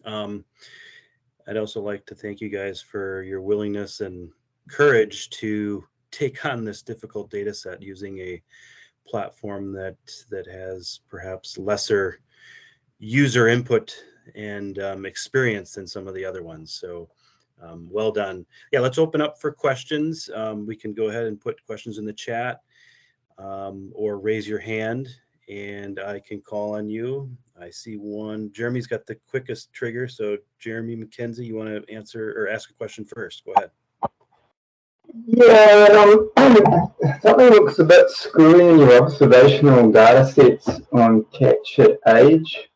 I'd also like to thank you guys for your willingness and courage to take on this difficult data set using a platform that has perhaps lesser user input and experience than some of the other ones. So well done. Yeah, let's open up for questions. We can go ahead and put questions in the chat or raise your hand and I can call on you. I see one. Jeremy's got the quickest trigger. So Jeremy McKenzie, you want to answer or ask a question first? Go ahead.
Yeah, something looks a bit screwy in your observational data sets on catch at age.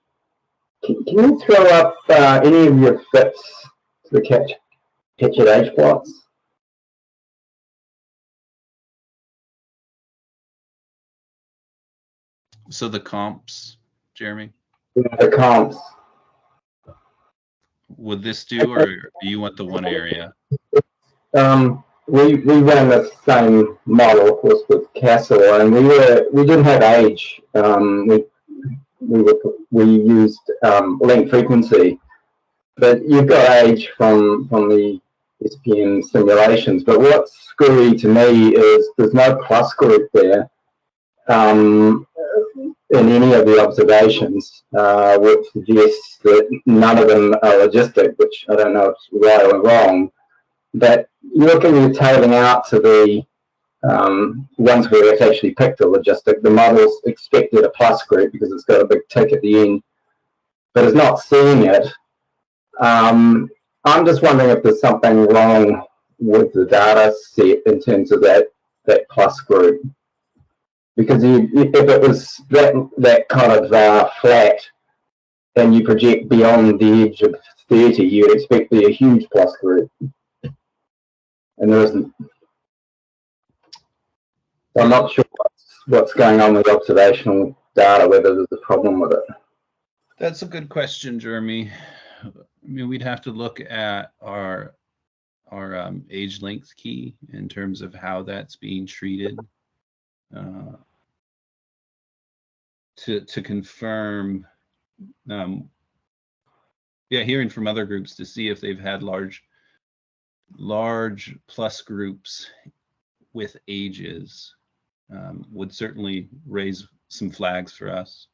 Can you throw up any of your fits to the catch at age plots?
So the comps, Jeremy?
The comps.
Would this do, or do you want the one area?
We ran the same model, of course, with Castle, and we didn't have age. We used length frequency, but you've got age from the SPM simulations. But what's screwy to me is there's no plus group there in any of the observations, which suggests that none of them are logistic, which I don't know if it's right or wrong. but looking at tailing out to the ones where it's actually picked a logistic, the model's expected a plus group because it's got a big tick at the end, but it's not seeing it. I'm just wondering if there's something wrong with the data set in terms of that plus group. Because if it was that kind of flat and you project beyond the edge of 30, you'd expect to be a huge plus group. And there isn't. I'm not sure what's going on with observational data, whether there's a problem with it.
That's a good question, Jeremy. I mean, we'd have to look at our age length key in terms of how that's being treated to confirm. Hearing from other groups to see if they've had large plus groups with ages would certainly raise some flags for us.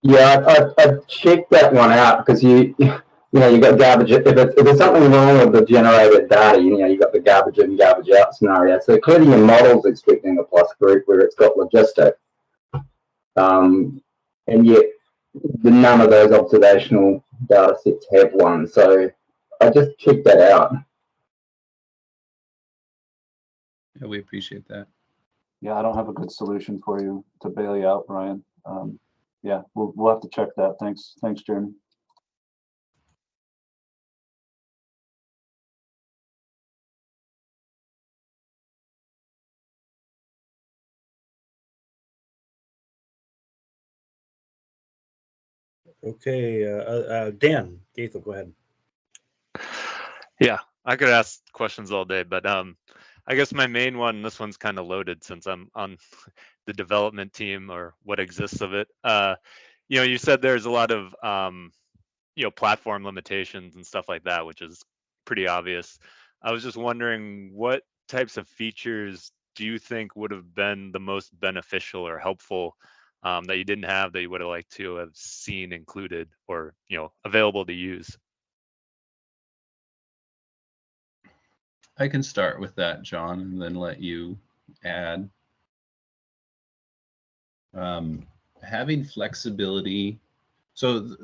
Yeah, I checked that one out because you got garbage. If there's something wrong with the generated data, you got the garbage in, garbage out scenario. So clearly your model's expecting a plus group where it's got logistic, and yet none of those observational data sets have one. So I just checked that out.
Yeah, we appreciate that.
Yeah, I don't have a good solution for you to bail you out, Brian. Yeah, we'll have to check that. Thanks, Jeremy.
Okay, Dan Gaithel, go ahead.
Yeah, I could ask questions all day, but I guess my main one, this one's kind of loaded since I'm on the development team or what exists of it. You said there's a lot of platform limitations and stuff like that, which is pretty obvious. I was just wondering, what types of features do you think would have been the most beneficial or helpful that you didn't have that you would have liked to have seen included or available to use?
I can start with that, John, and then let you add. Having flexibility. So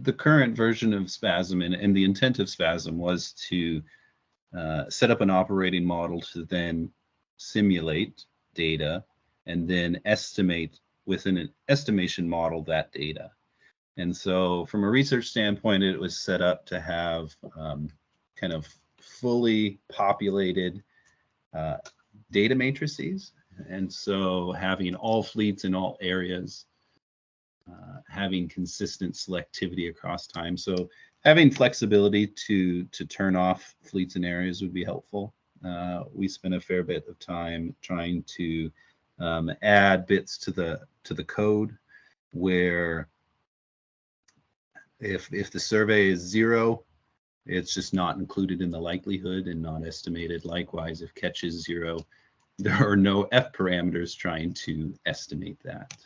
the current version of SPASAM and the intent of SPASAM was to set up an operating model to then simulate data and then estimate within an estimation model that data. And so from a research standpoint, it was set up to have kind of fully populated data matrices. And so having all fleets in all areas, having consistent selectivity across time. So having flexibility to turn off fleets and areas would be helpful. We spent a fair bit of time trying to add bits to the code where if the survey is 0, it's just not included in the likelihood and not estimated. Likewise, if catch is 0, there are no F parameters trying to estimate that.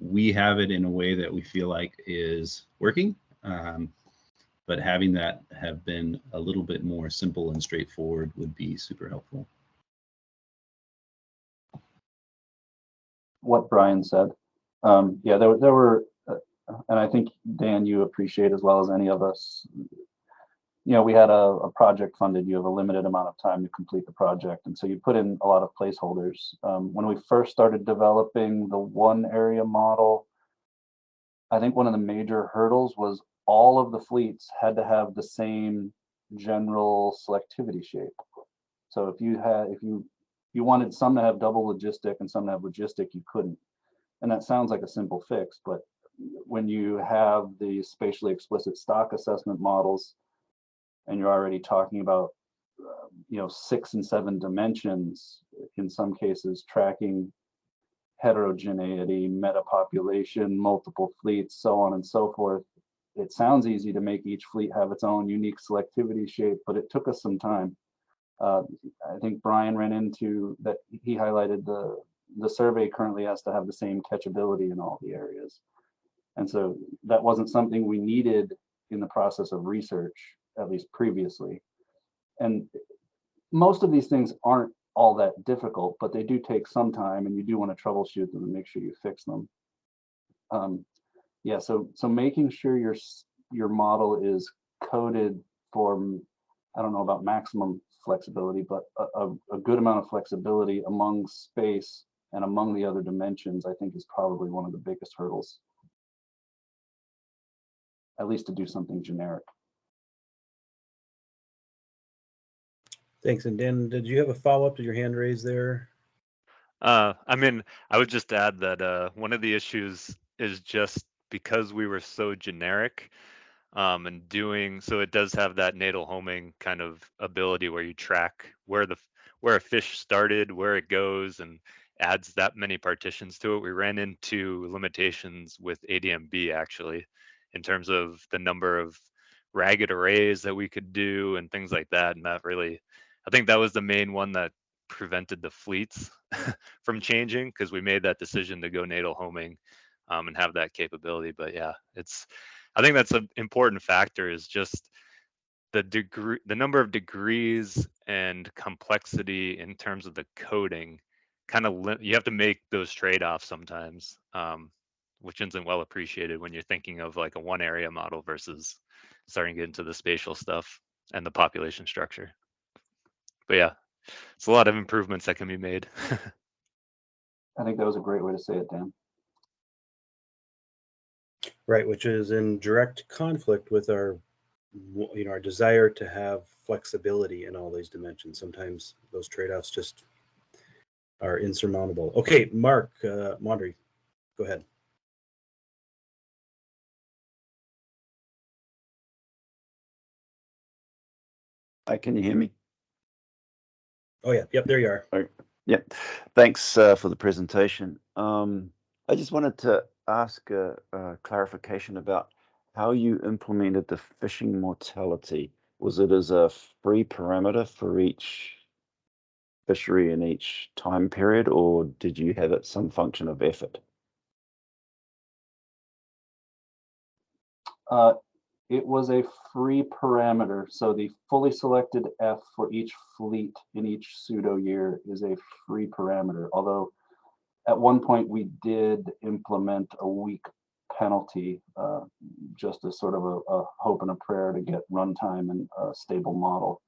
We have it in a way that we feel like is working, but having that have been a little bit more simple and straightforward would be super helpful.
What Brian said. Yeah, there were, and I think, Dan, you appreciate as well as any of us, we had a project funded. You have a limited amount of time to complete the project. And so you put in a lot of placeholders. When we first started developing the one area model, I think one of the major hurdles was all of the fleets had to have the same general selectivity shape. So if you wanted some to have double logistic and some to have logistic, you couldn't. And that sounds like a simple fix, but when you have the spatially explicit stock assessment models, and you're already talking about 6 and 7 dimensions, in some cases tracking heterogeneity, metapopulation, multiple fleets, so on and so forth. It sounds easy to make each fleet have its own unique selectivity shape, but it took us some time. I think Brian ran into that. He highlighted the survey currently has to have the same catchability in all the areas. And so that wasn't something we needed in the process of research. at least previously. And most of these things aren't all that difficult, but they do take some time, and you do want to troubleshoot them and make sure you fix them. Yeah, so making sure your model is coded for, I don't know about maximum flexibility, but a good amount of flexibility among space and among the other dimensions, I think is probably one of the biggest hurdles, at least to do something generic.
Thanks. And Dan, did you have a follow-up to your hand raised there?
I mean, I would just add that one of the issues is just because we were so generic, and doing so, it does have that natal homing kind of ability where you track where a fish started, where it goes, and adds that many partitions to it. We ran into limitations with ADMB actually, in terms of the number of ragged arrays that we could do and things like that. And that really, I think that was the main one that prevented the fleets from changing, because we made that decision to go natal homing, and have that capability. But yeah, I think that's an important factor, is just the number of degrees and complexity in terms of the coding. You have to make those trade-offs sometimes, which isn't well appreciated when you're thinking of like a one area model versus starting to get into the spatial stuff and the population structure. But yeah, it's a lot of improvements that can be made.
I think that was a great way to say it, Dan.
Right, which is in direct conflict with our desire to have flexibility in all these dimensions. Sometimes those trade-offs just are insurmountable. Okay, Mark Mondry, go ahead.
Hi, can you hear me?
Oh yeah, yep, there you are.
Oh, yeah, thanks for the presentation. I just wanted to ask a clarification about how you implemented the fishing mortality. Was it as a free parameter for each fishery in each time period, or did you have it some function of effort?
It was a free parameter. So the fully selected F for each fleet in each pseudo year is a free parameter. Although at one point we did implement a weak penalty, just as sort of a hope and a prayer to get runtime and a stable model.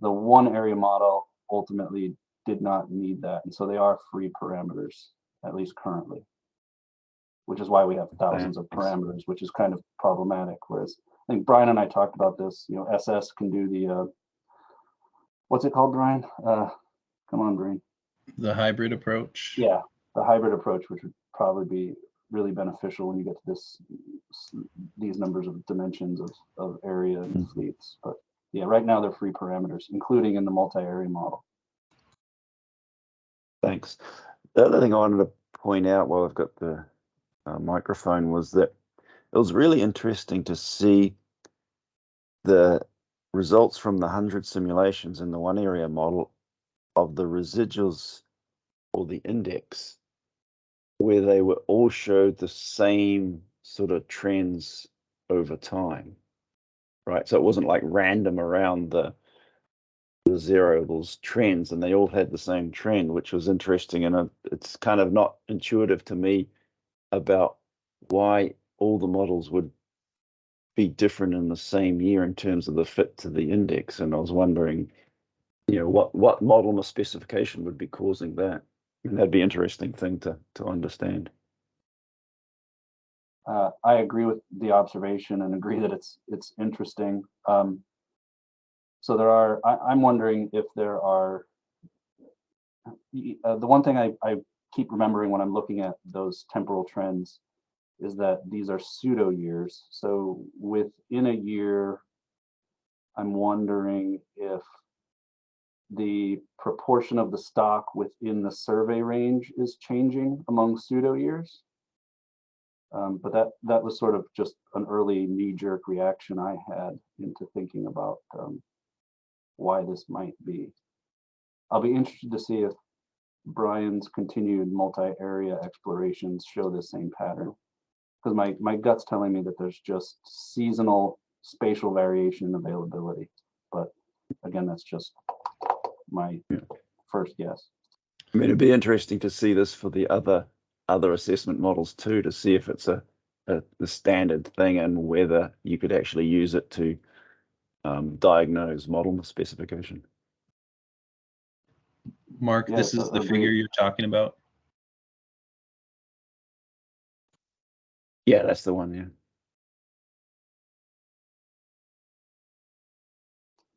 The one area model ultimately did not need that. And so they are free parameters, at least currently, which is why we have thousands of parameters, which is kind of problematic. Whereas I think Brian and I talked about this, SS can do the, what's it called, Brian? Come on, Brian.
The hybrid approach.
Yeah, the hybrid approach, which would probably be really beneficial when you get to these numbers of dimensions of area and fleets. But yeah, right now they're free parameters, including in the multi-area model.
Thanks. The other thing I wanted to point out while I've got the microphone was that it was really interesting to see the results from the 100 simulations in the one area model of the residuals or the index, where they were all showed the same sort of trends over time, right? So it wasn't like random around the zero, those trends, and they all had the same trend, which was interesting. And it's kind of not intuitive to me about why all the models would be different in the same year in terms of the fit to the index. And I was wondering, what model or specification would be causing that. And that'd be an interesting thing to understand.
I agree with the observation and agree that it's interesting. So I'm wondering if there are, the one thing I keep remembering when I'm looking at those temporal trends is that these are pseudo years. So within a year, I'm wondering if the proportion of the stock within the survey range is changing among pseudo years. But that was sort of just an early knee-jerk reaction I had into thinking about why this might be. I'll be interested to see if Brian's continued multi-area explorations show the same pattern, because my gut's telling me that there's just seasonal spatial variation in availability. But again, that's just my first guess.
I mean, it'd be interesting to see this for the other assessment models too, to see if it's the standard thing and whether you could actually use it to diagnose model specification.
Mark,
Yeah,
this is the
agreed.
figure you're talking about?
Yeah, that's the one, yeah.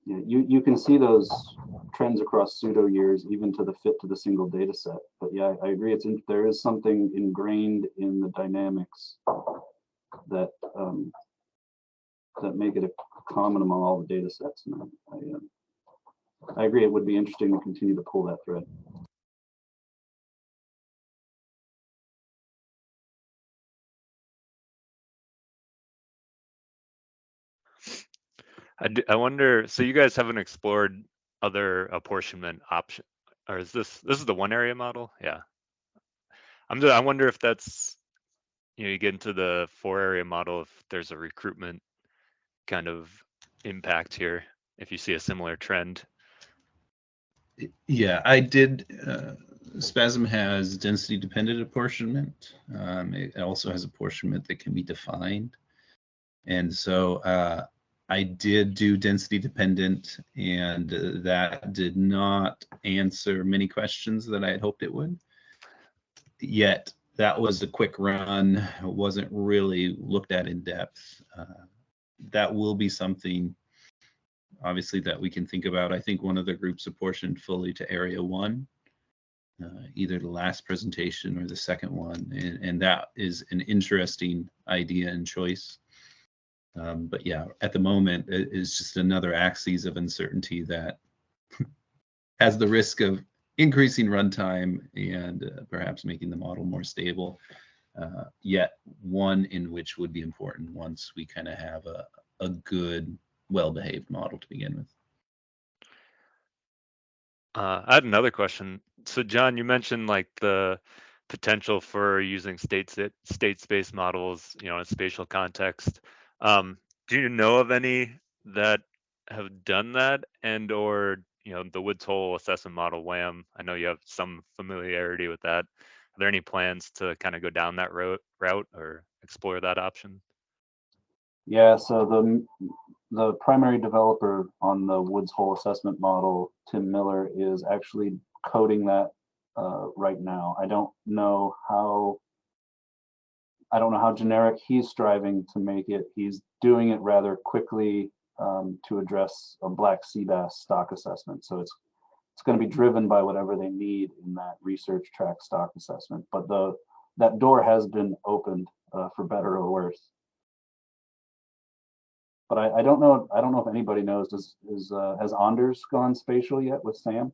Yeah, you can see those trends across pseudo years, even to the fit to the single data set. But yeah, I agree. There is something ingrained in the dynamics that that make it a common among all the data sets. And I agree. It would be interesting to continue to pull that thread.
I wonder, so you guys haven't explored other apportionment option, or is this is the one area model? Yeah. I wonder if that's, you get into the 4 area model, if there's a recruitment kind of impact here, if you see a similar trend.
Yeah, I did. SPASAM has density dependent apportionment. It also has apportionment that can be defined. And so I did do density dependent, and that did not answer many questions that I had hoped it would. Yet that was a quick run. It wasn't really looked at in depth. That will be something, obviously, that we can think about. I think one of the groups apportioned fully to Area 1, either the last presentation or the second one, and that is an interesting idea and choice. But yeah, at the moment, it is just another axis of uncertainty that has the risk of increasing runtime and perhaps making the model more stable, yet one in which would be important once we kind of have a good, well-behaved model to begin with.
I had another question. So John, you mentioned like the potential for using state space models, in a spatial context. Do you know of any that have done that, and or the Woods Hole assessment model, WAM? I know you have some familiarity with that. Are there any plans to kind of go down that route or explore that option?
Yeah, so the primary developer on the Woods Hole assessment model, Tim Miller, is actually coding that right now. I don't know how generic he's striving to make it. He's doing it rather quickly to address a black sea bass stock assessment. So it's going to be driven by whatever they need in that research track stock assessment. But that door has been opened for better or worse. But I don't know. I don't know if anybody knows. Has Anders gone spatial yet with Sam?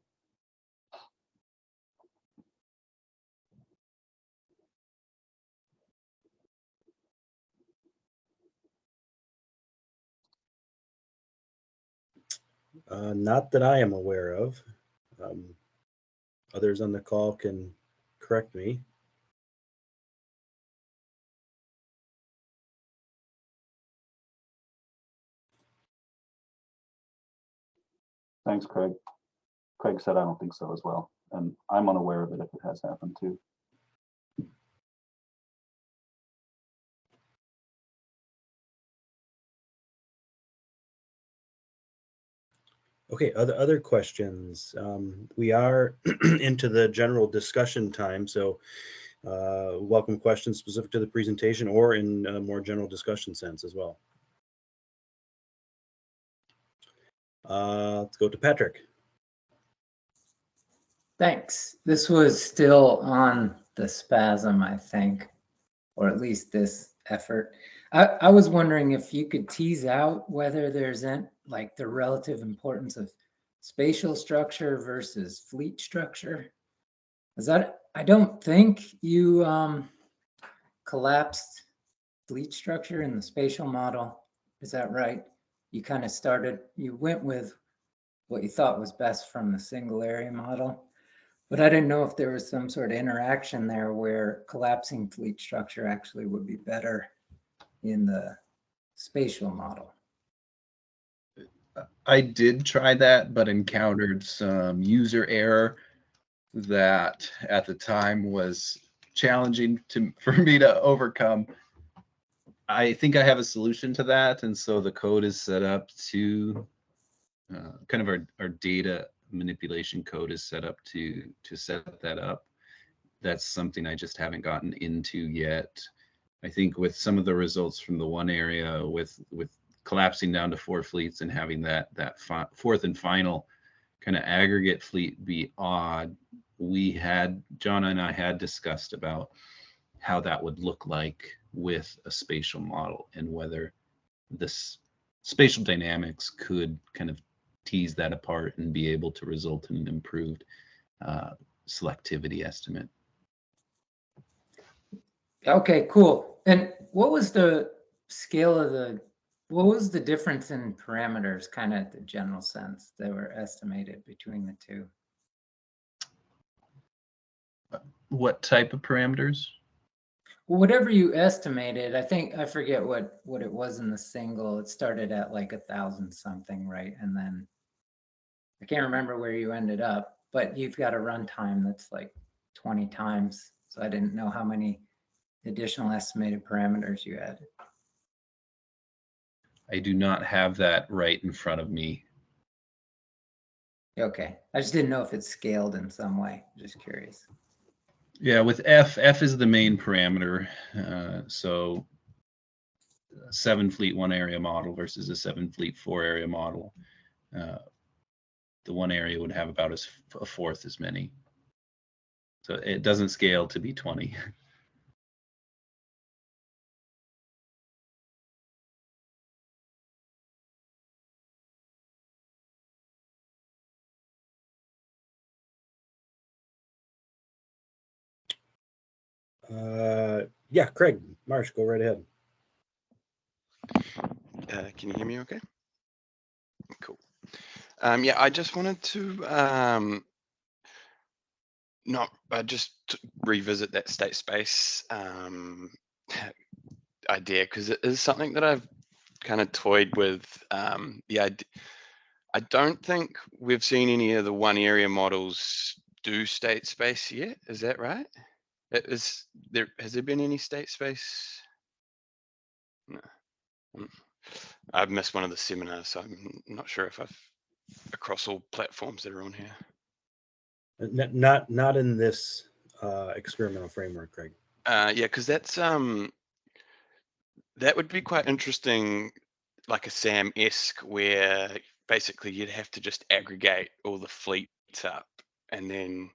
Not that I am aware of. Others on the call can correct me.
Thanks, Craig. Craig said I don't think so as well. And I'm unaware of it if it has happened too.
Okay, other questions. We are into the general discussion time, so welcome questions specific to the presentation or in a more general discussion sense as well. Let's go to Patrick.
Thanks. This was still on the SPASAM, I think, or at least this effort. I was wondering if you could tease out whether there's like the relative importance of spatial structure versus fleet structure. Is that, I don't think you collapsed fleet structure in the spatial model. Is that right? You kind of you went with what you thought was best from the single area model. But I didn't know if there was some sort of interaction there where collapsing fleet structure actually would be better in the spatial model.
I did try that, but encountered some user error that at the time was challenging for me to overcome. I think I have a solution to that, and so the code is set up to kind of our data manipulation code is set up to set that up. That's something I just haven't gotten into yet. I think with some of the results from the one area with collapsing down to 4 fleets and having that fourth and final kind of aggregate fleet be odd, John and I had discussed about how that would look like with a spatial model and whether this spatial dynamics could kind of tease that apart and be able to result in an improved selectivity estimate.
Okay, cool. And what was the scale of what was the difference in parameters, kind of the general sense that were estimated between the two?
What type of parameters?
Well, whatever you estimated, I forget what it was in the single. It started at like 1,000 something, right? And then I can't remember where you ended up, but you've got a runtime that's like 20 times. So I didn't know how many additional estimated parameters you added.
I do not have that right in front of me.
Okay, I just didn't know if it's scaled in some way. Just curious.
Yeah, with F is the main parameter. So 7 fleet 1 area model versus a 7 fleet 4 area model. The one area would have about a fourth as many. So it doesn't scale to be 20.
Yeah, Craig, Marsh, go right ahead.
Can you hear me okay? Cool. Yeah, I just wanted to just revisit that state space idea, because it is something that I've kind of toyed with. The idea, I don't think we've seen any of the one area models do state space yet. Is that right? Has there been any state space? No. I've missed one of the seminars, so I'm not sure if I've across all platforms that are on here.
Not in this experimental framework, Craig.
Yeah, because that's that would be quite interesting, like a SAM-esque, where basically you'd have to just aggregate all the fleets up, and then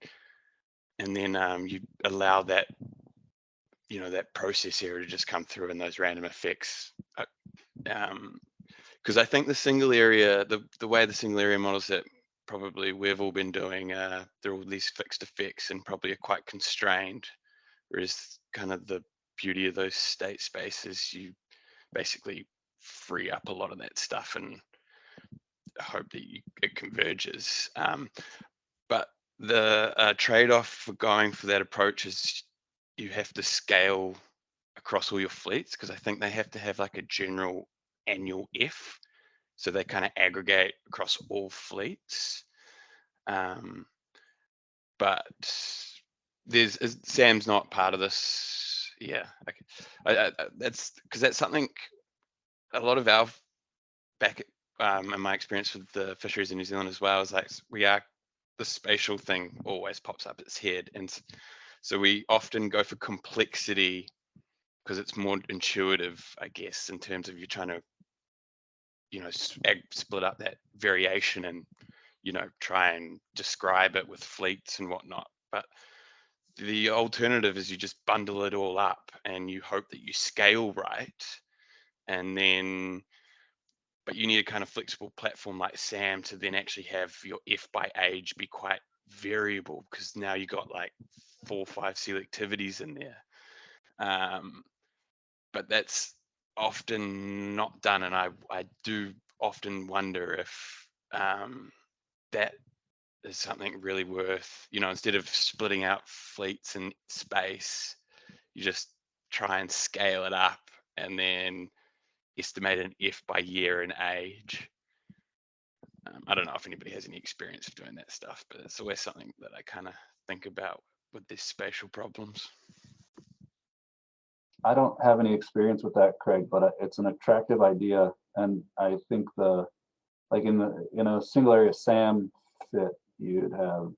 you allow that, that process area to just come through in those random effects. Because I think the single area, the way the single area models that probably we've all been doing, they're all these fixed effects and probably are quite constrained. Whereas kind of the beauty of those state spaces, you basically free up a lot of that stuff and hope that it converges. But the trade-off for going for that approach is you have to scale across all your fleets, because I think they have to have like a general annual F, so they kind of aggregate across all fleets. But Sam's not part of this. Yeah, that's because that's something a lot of our back in my experience with the fisheries in New Zealand as well is like the spatial thing always pops up its head, and so we often go for complexity because it's more intuitive, I guess, in terms of you're trying to split up that variation and try and describe it with fleets and whatnot. But the alternative is you just bundle it all up and you hope that you scale right, and then but you need a kind of flexible platform like SAM to then actually have your F by age be quite variable, because now you got like 4 or 5 selectivities in there. But that's often not done, and I do often wonder if that is something really worth, instead of splitting out fleets and space, you just try and scale it up and then estimate an F by year and age. I don't know if anybody has any experience of doing that stuff, but it's always something that I kind of think about with these spatial problems.
I don't have any experience with that, Craig, but it's an attractive idea, and I think in a single area SAM fit, you'd have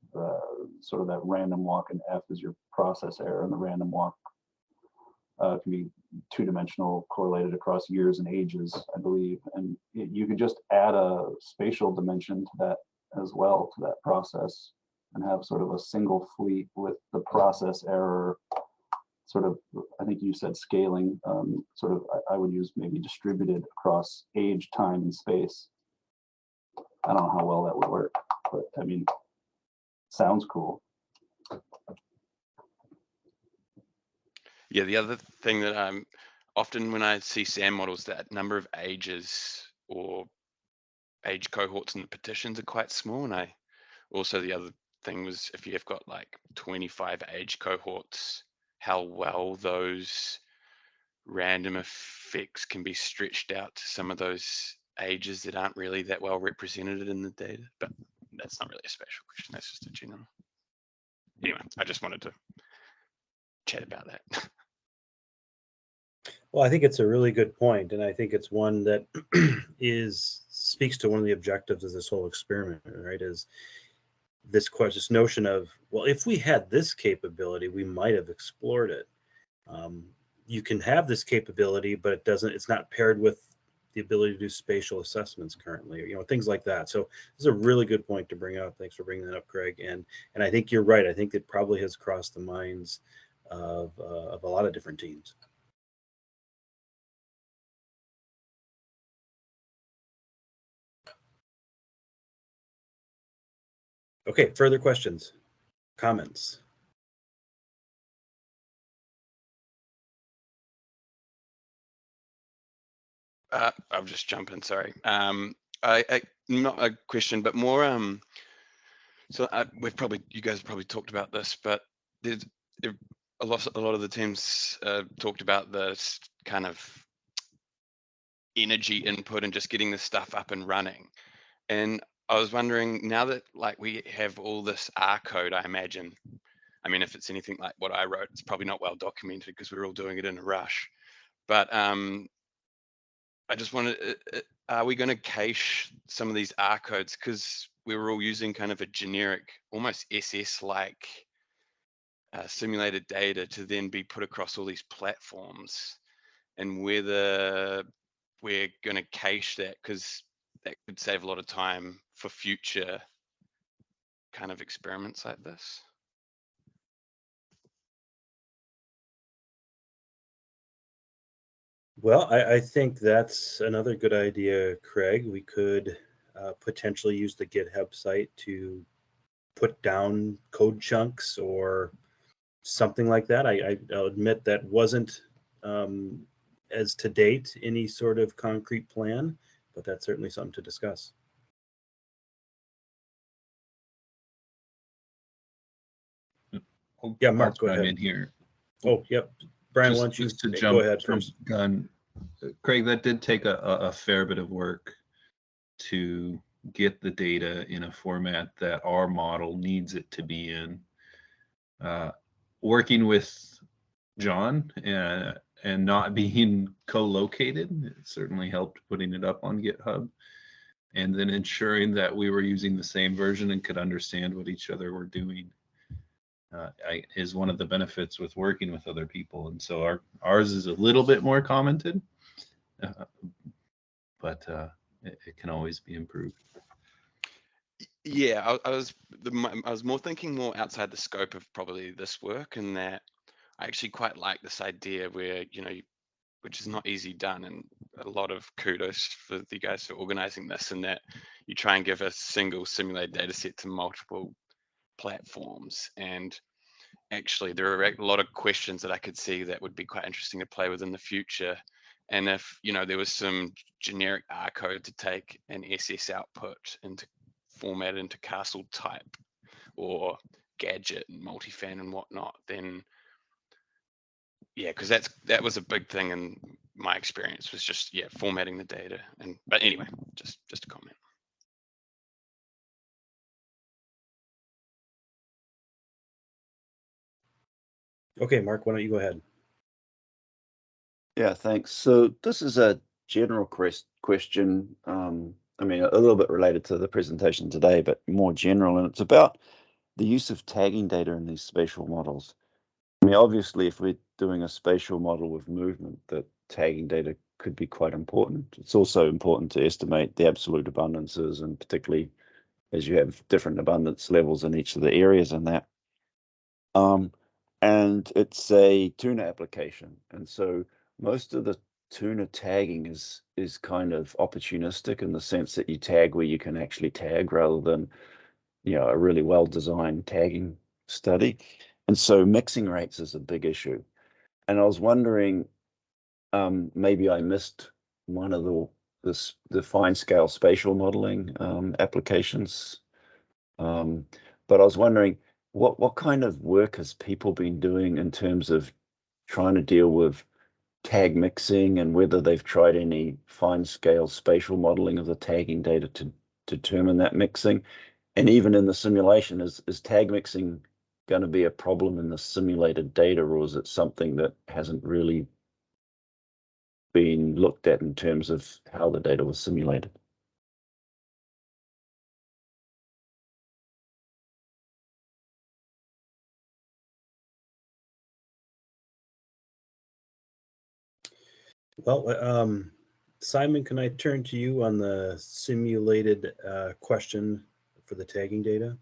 sort of that random walk in F as your process error, and the random walk can be two-dimensional, correlated across years and ages, I believe, and you could just add a spatial dimension to that as well, to that process, and have sort of a single fleet with the process error sort of, I think you said scaling, sort of, I would use maybe distributed across age, time, and space. I don't know how well that would work, but I mean, sounds cool.
Yeah, the other thing that often when I see SAM models, that number of ages or age cohorts in the partitions are quite small. And I also, the other thing was, if you have got like 25 age cohorts, how well those random effects can be stretched out to some of those ages that aren't really that well represented in the data. But that's not really a spatial question, that's just a general. Anyway, I just wanted to chat about that.
Well, I think it's a really good point, and I think it's one that speaks to one of the objectives of this whole experiment, right? Is this notion of, well, if we had this capability, we might have explored it. You can have this capability, but it's not paired with the ability to do spatial assessments currently, or things like that. So this is a really good point to bring up. Thanks for bringing that up, Craig. And I think you're right. I think it probably has crossed the minds of a lot of different teams. Okay, further questions, comments?
I'll just jump in, sorry. I not a question, but more, so you guys have probably talked about this, but there's a lot of the teams talked about this kind of energy input and just getting the stuff up and running. And I was wondering, now that like we have all this R code, I imagine, I mean, if it's anything like what I wrote, it's probably not well documented because we're all doing it in a rush. But I just wanted, are we going to cache some of these R codes? Because we were all using kind of a generic, almost SS-like simulated data to then be put across all these platforms, and whether we're going to cache that, because that could save a lot of time for future kind of experiments like this.
Well, I think that's another good idea, Craig. We could potentially use the GitHub site to put down code chunks or something like that. I'll admit that wasn't, as to date, any sort of concrete plan, but that's certainly something to discuss. Yeah, Mark, go ahead.
I'm in here.
Oh, yep. Brian, why don't you go ahead first?
Gun. Craig, that did take a fair bit of work to get the data in a format that our model needs it to be in. Working with John and not being co-located, it certainly helped putting it up on GitHub, and then ensuring that we were using the same version and could understand what each other were doing. Is one of the benefits with working with other people, and so ours is a little bit more commented, but it can always be improved.
Yeah, I was more thinking more outside the scope of probably this work, and that I actually quite like this idea where, which is not easy done, and a lot of kudos for you guys for organizing this, and that you try and give a single simulated data set to multiple platforms. And actually there are a lot of questions that I could see that would be quite interesting to play with in the future. And if there was some generic R code to take an SS output into format into castle type or gadget and multifan and whatnot, then yeah, because that was a big thing in my experience, was just formatting the data. But anyway, just a comment.
Okay, Mark, why don't you go ahead?
Yeah, thanks. So this is a general question. I mean, a little bit related to the presentation today, but more general, and it's about the use of tagging data in these spatial models. I mean, obviously, if we're doing a spatial model with movement, the tagging data could be quite important. It's also important to estimate the absolute abundances, and particularly as you have different abundance levels in each of the areas in that. And it's a tuna application, and so most of the tuna tagging is kind of opportunistic in the sense that you tag where you can actually tag rather than, you know, a really well-designed tagging study. And so mixing rates is a big issue. And I was wondering, maybe I missed one of the fine scale spatial modeling applications. But I was wondering what kind of work has people been doing in terms of trying to deal with tag mixing, and whether they've tried any fine scale spatial modeling of the tagging data to determine that mixing. And even in the simulation, is tag mixing going to be a problem in the simulated data, or is it something that hasn't really been looked at in terms of how the data was simulated?
Well, Simon, can I turn to you on the simulated question for the tagging data?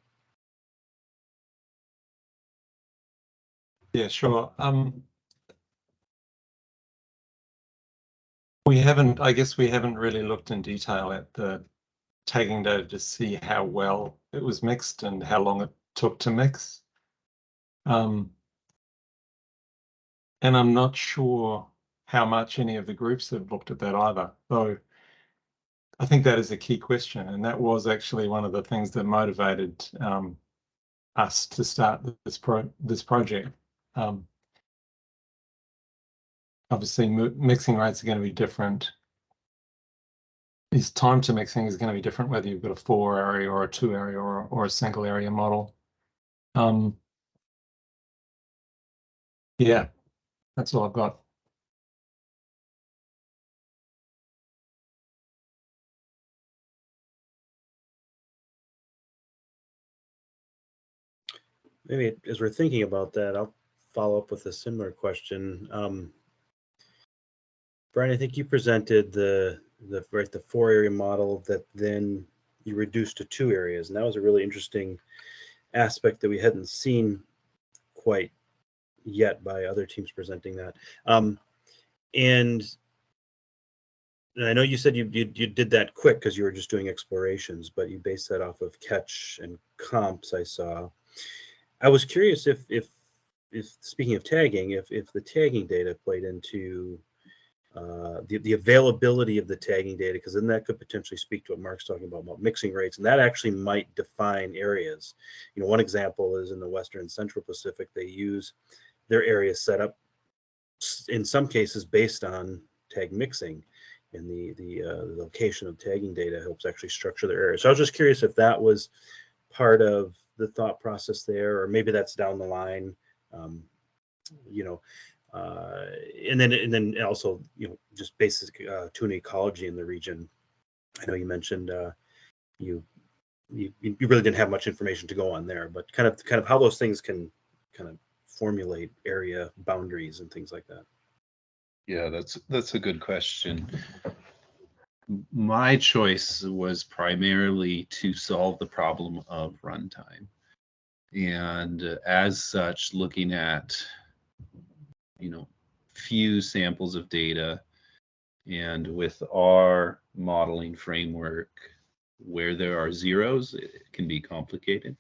Yeah, sure. I guess we haven't really looked in detail at the tagging data to see how well it was mixed and how long it took to mix. And I'm not sure how much any of the groups have looked at that either, though I think that is a key question. And that was actually one of the things that motivated us to start this project. Obviously, mixing rates are going to be different. His time to mixing is going to be different whether you've got a 4 area or a 2 area or a single area model. Yeah, that's all I've got.
Maybe as we're thinking about that, I'll follow up with a similar question. Brian, I think you presented the 4 area model that then you reduced to 2 areas, and that was a really interesting aspect that we hadn't seen quite yet by other teams presenting that. And I know you said you did that quick because you were just doing explorations, but you based that off of catch and comps. I saw. I was curious if speaking of tagging, if the tagging data played into the availability of the tagging data, because then that could potentially speak to what Mark's talking about mixing rates, and that actually might define areas. You know, one example is in the Western and Central Pacific, they use their area set up in some cases based on tag mixing, and the location of tagging data helps actually structure their area. So I was just curious if that was part of the thought process there, or maybe that's down the line. You know, and then also, you know, just basic tuna ecology in the region. I know you mentioned you really didn't have much information to go on there, but kind of how those things can kind of formulate area boundaries and things like that.
Yeah, that's a good question. My choice was primarily to solve the problem of runtime. And as such, looking at, you know, few samples of data, and with our modeling framework where there are zeros, it can be complicated.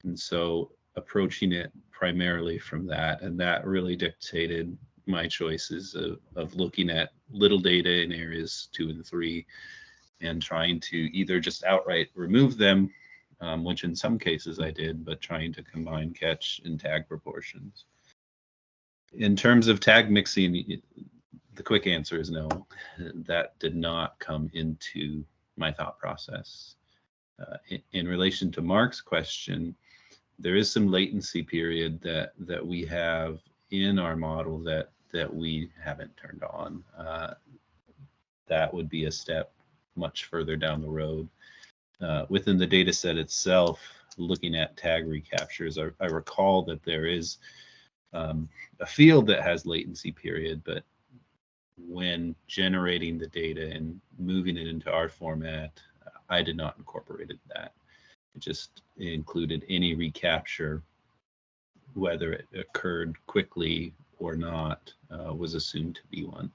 And so approaching it primarily from that, and that really dictated my choices of looking at little data in areas 2 and 3 and trying to either just outright remove them, which in some cases I did, but trying to combine catch and tag proportions. In terms of tag mixing, the quick answer is no. That did not come into my thought process. In relation to Mark's question, there is some latency period that we have in our model that we haven't turned on. That would be a step much further down the road. Within the data set itself, looking at tag recaptures, I recall that there is a field that has latency period, but when generating the data and moving it into our format, I did not incorporate that. It just included any recapture, whether it occurred quickly or not, was assumed to be one.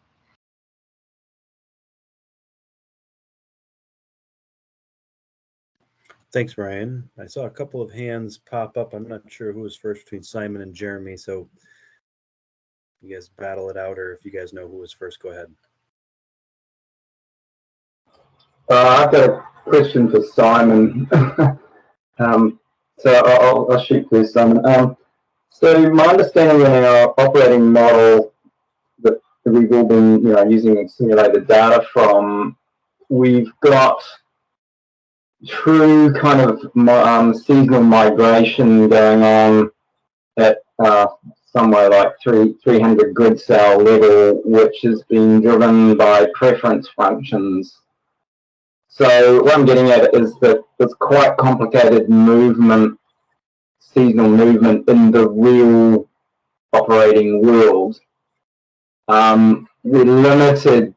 Thanks, Ryan. I saw a couple of hands pop up. I'm not sure who was first between Simon and Jeremy, so you guys battle it out, or if you guys know who was first, go ahead.
I've got a question for Simon. So I'll shoot first, Simon. So my understanding in our operating model that we've all been, using simulated data from, we've got true kind of seasonal migration going on at somewhere like 300 grid cell level, which has been driven by preference functions. So what I'm getting at is that there's quite complicated movement, seasonal movement in the real operating world. We're limited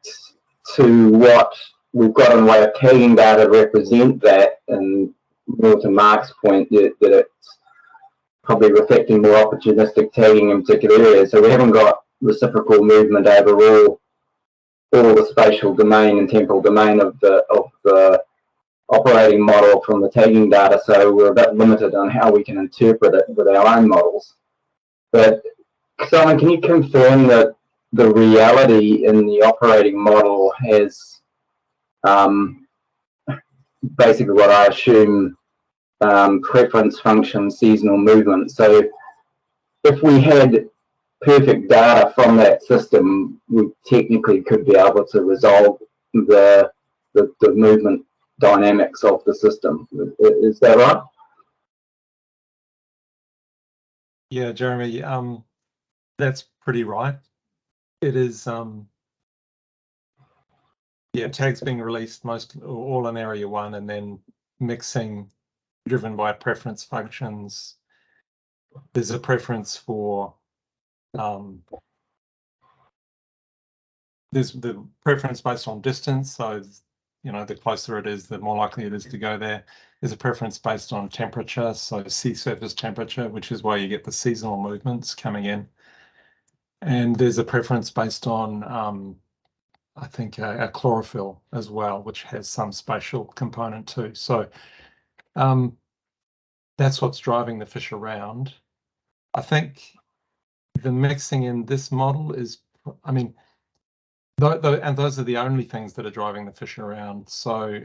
to what we've got in the way of tagging data to represent that, and more to Mark's point that it's probably reflecting more opportunistic tagging in particular areas. So we haven't got reciprocal movement overall, all the spatial domain and temporal domain of the operating model from the tagging data. So we're a bit limited on how we can interpret it with our own models. But Simon, can you confirm that the reality in the operating model has basically what I assume preference function seasonal movement? So if we had perfect data from that system, we technically could be able to resolve the movement dynamics of the system. Is that right?
Yeah, Jeremy, that's pretty right. It is, tags being released all in area 1, and then mixing driven by preference functions. There's a preference for there's the preference based on distance. So, the closer it is, the more likely it is to go there. There's a preference based on temperature, so sea surface temperature, which is why you get the seasonal movements coming in. And there's a preference based on, I think, a chlorophyll as well, which has some spatial component too. So that's what's driving the fish around. I think the mixing in this model is, and those are the only things that are driving the fish around. So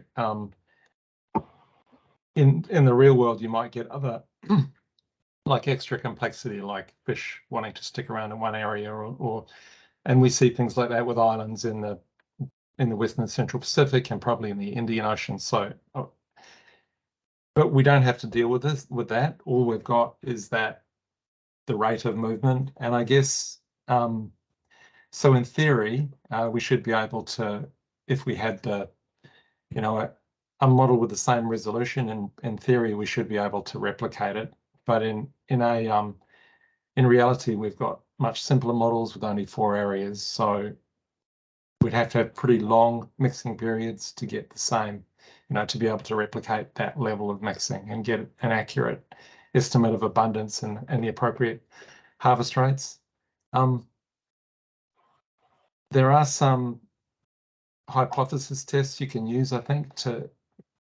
in the real world, you might get other like extra complexity, like fish wanting to stick around in one area, and we see things like that with islands in the Western and Central Pacific, and probably in the Indian Ocean. So, but we don't have to deal with that. All we've got is the rate of movement, and I guess so. In theory, we should be able to, if we had a model with the same resolution, in theory, we should be able to replicate it. But in reality, we've got much simpler models with only 4 areas. So we'd have to have pretty long mixing periods to get the same, to be able to replicate that level of mixing and get an accurate estimate of abundance and the appropriate harvest rates. There are some hypothesis tests you can use, I think,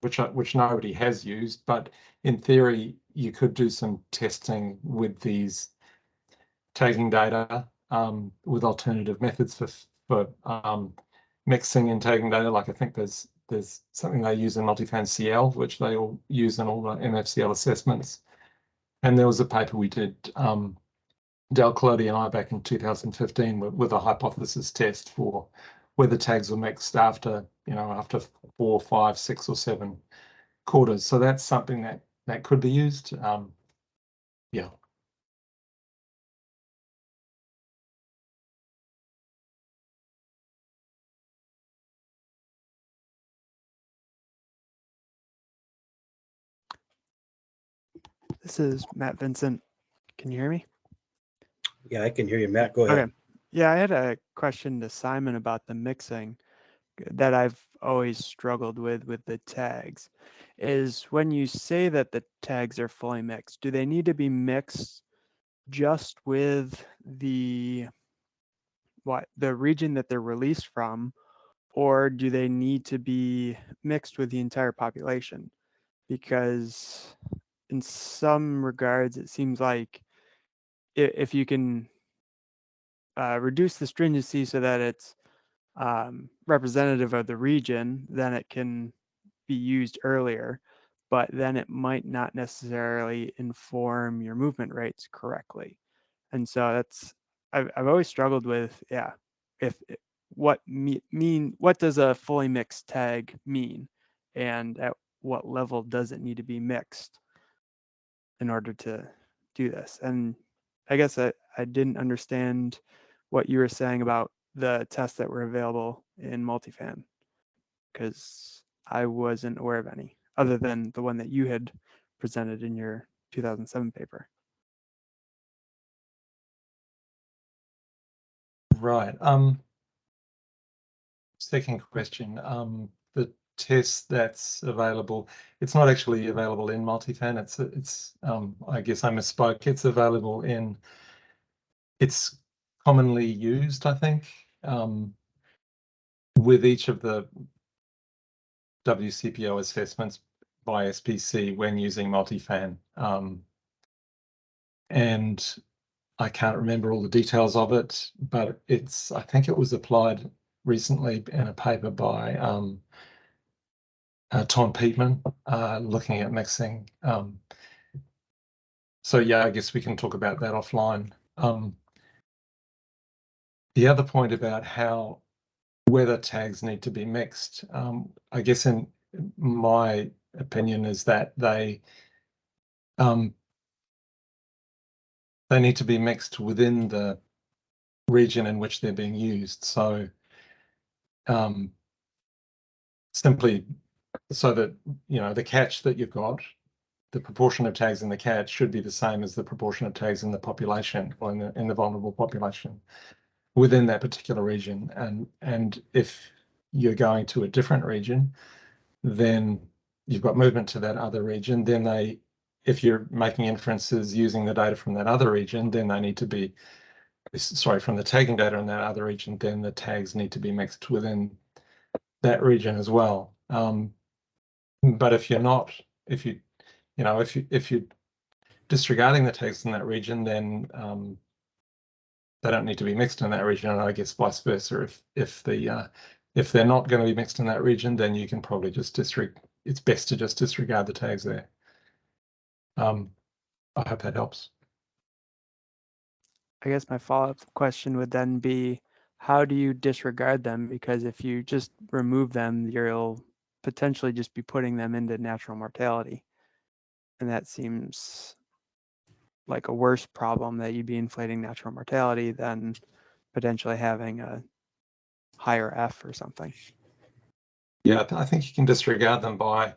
which nobody has used, but in theory, you could do some testing with these tagging data with alternative methods for mixing and tagging data. Like I think there's something they use in multi-fan CL, which they all use in all the MFCL assessments. And there was a paper we did, Del Colodi and I, back in 2015 with a hypothesis test for whether tags were mixed after 4, 5, 6, or 7 quarters. So that's something that could be used. Yeah.
This is Matt Vincent. Can you hear me?
Yeah, I can hear you, Matt. Go ahead.
Okay. Yeah, I had a question to Simon about the mixing that I've always struggled with the tags. Is when you say that the tags are fully mixed, do they need to be mixed just with the region that they're released from, or do they need to be mixed with the entire population? Because in some regards, it seems like if you can reduce the stringency so that it's representative of the region, then it can be used earlier, but then it might not necessarily inform your movement rates correctly. And so that's, I've always struggled with, yeah, if what does a fully mixed tag mean? And at what level does it need to be mixed in order to do this? And I guess I didn't understand what you were saying about the tests that were available in multifan, because I wasn't aware of any other than the one that you had presented in your 2007 paper.
Right. Second question. The test that's available, it's not actually available in multifan. It's I guess I misspoke. It's available in, it's commonly used, I think, with each of the WCPO assessments by SPC when using multifan. And I can't remember all the details of it, but I think it was applied recently in a paper by Tom Peatman, looking at mixing. So yeah, I guess we can talk about that offline. The other point about whether tags need to be mixed, I guess in my opinion is that they need to be mixed within the region in which they're being used. So simply so that, the catch that you've got, the proportion of tags in the catch should be the same as the proportion of tags in the population, or in the vulnerable population within that particular region. And if you're going to a different region, then you've got movement to that other region. Then if you're making inferences using the data from that other region, then they need to be, from the tagging data in that other region, then the tags need to be mixed within that region as well. But if you're not, if you're disregarding the tags in that region, then they don't need to be mixed in that region. And I guess vice versa. If they're not going to be mixed in that region, then you can probably just it's best to just disregard the tags there. I hope that helps.
I guess my follow-up question would then be, how do you disregard them? Because if you just remove them, you'll potentially just be putting them into natural mortality. And that seems like a worse problem, that you'd be inflating natural mortality than potentially having a higher F or something.
Yeah, I think you can disregard them by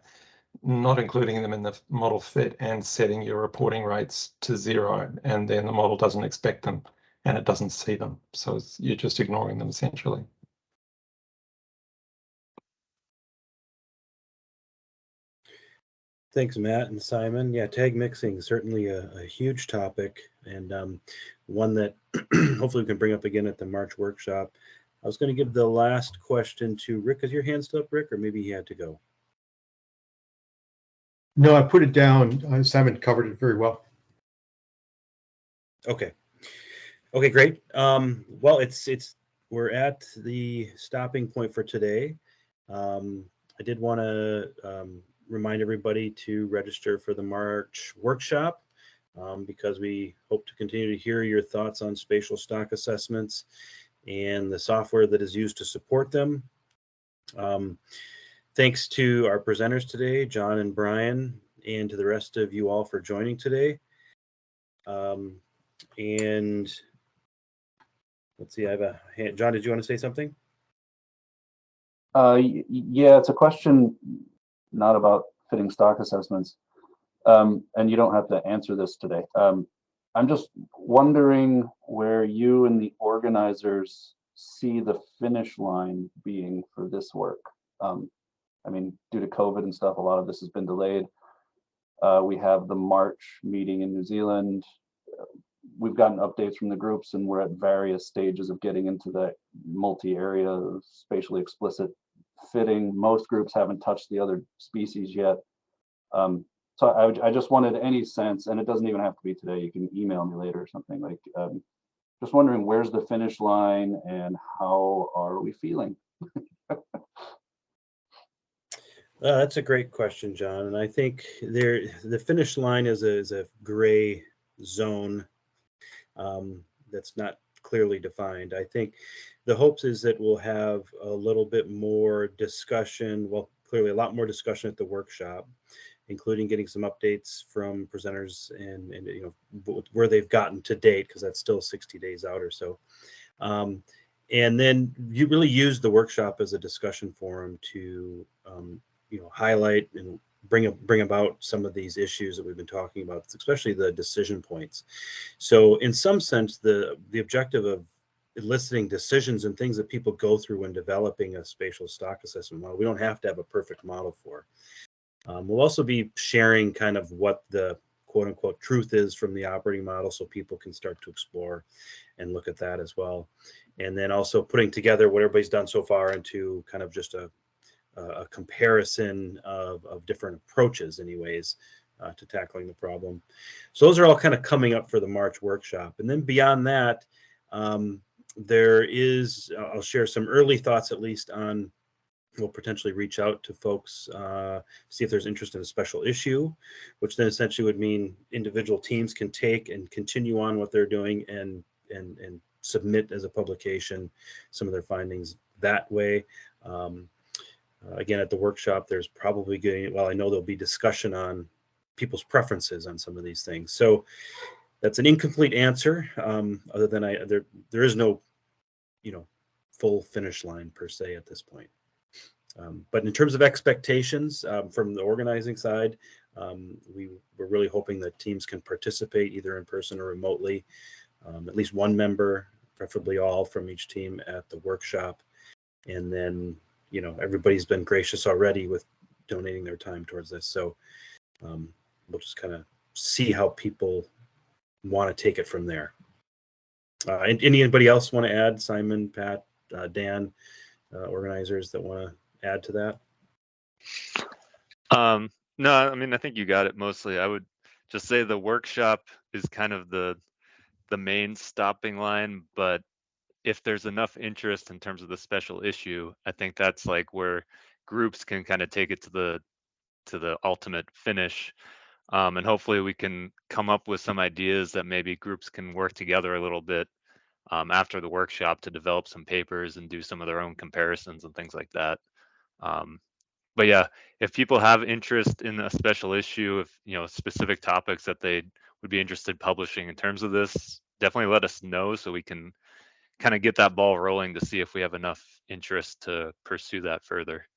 not including them in the model fit and setting your reporting rates to 0, and then the model doesn't expect them and it doesn't see them. So you're just ignoring them essentially.
Thanks, Matt and Simon. Yeah, tag mixing is certainly a huge topic, and one that hopefully we can bring up again at the March workshop. I was going to give the last question to Rick. Is your hand still up, Rick, or maybe he had to go?
No, I put it down. Simon covered it very well.
Okay. Okay, great. Well, we're at the stopping point for today. I did want to remind everybody to register for the March workshop, because we hope to continue to hear your thoughts on spatial stock assessments and the software that is used to support them. Thanks to our presenters today, John and Brian, and to the rest of you all for joining today. And let's see, I have a hand. John, did you want to say something?
Yeah, it's a question not about fitting stock assessments. And you don't have to answer this today. I'm just wondering where you and the organizers see the finish line being for this work. I mean, due to COVID and stuff, a lot of this has been delayed. We have the March meeting in New Zealand. We've gotten updates from the groups, and we're at various stages of getting into the multi-area spatially explicit fitting. Most groups haven't touched the other species yet. So I just wanted any sense, and it doesn't even have to be today. You can email me later or something. Like, just wondering where's the finish line and how are we feeling?
That's a great question, John. And I think the finish line is a gray zone that's not clearly defined. I think the hopes is that we'll have a little bit more discussion, well, clearly a lot more discussion at the workshop, including getting some updates from presenters and you know, where they've gotten to date, because that's still 60 days out or so. And then you really use the workshop as a discussion forum to you know, highlight and bring about some of these issues that we've been talking about, especially the decision points. So in some sense, the objective of eliciting decisions and things that people go through when developing a spatial stock assessment model, we don't have to have a perfect model for. We'll also be sharing kind of what the quote unquote truth is from the operating model, so people can start to explore and look at that as well. And then also putting together what everybody's done so far into kind of just a comparison of different approaches anyways to tackling the problem. So those are all kind of coming up for the March workshop. And then beyond that, there is, I'll share some early thoughts at least on, we'll potentially reach out to folks, see if there's interest in a special issue, which then essentially would mean individual teams can take and continue on what they're doing and submit as a publication some of their findings that way. Again, at the workshop, there's probably going, well, I know there'll be discussion on people's preferences on some of these things. So that's an incomplete answer, other than there is no, you know, full finish line per se at this point. But in terms of expectations from the organizing side, we're really hoping that teams can participate either in person or remotely, at least one member, preferably all from each team at the workshop. And then, you know, everybody's been gracious already with donating their time towards this. So we'll just kind of see how people want to take it from there. Anybody else want to add? Simon, Pat, Dan, organizers that want to add to that?
No, I mean, I think you got it mostly. I would just say the workshop is kind of the main stopping line, but if there's enough interest in terms of the special issue, I think that's like where groups can kind of take it to the ultimate finish. And hopefully we can come up with some ideas that maybe groups can work together a little bit after the workshop to develop some papers and do some of their own comparisons and things like that. But yeah, if people have interest in a special issue, if you know specific topics that they would be interested in publishing in terms of this, definitely let us know so we can kind of get that ball rolling to see if we have enough interest to pursue that further.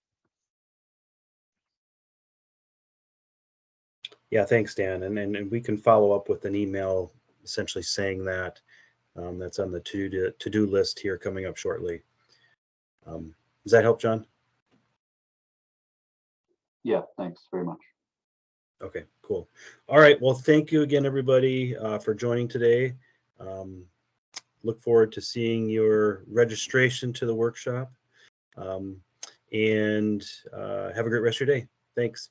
Yeah, thanks, Dan. And we can follow up with an email essentially saying that that's on the to-do list here coming up shortly. Does that help, John?
Yeah, thanks very much.
Okay, cool. All right, well, thank you again, everybody, for joining today. Look forward to seeing your registration to the workshop, and have a great rest of your day. Thanks.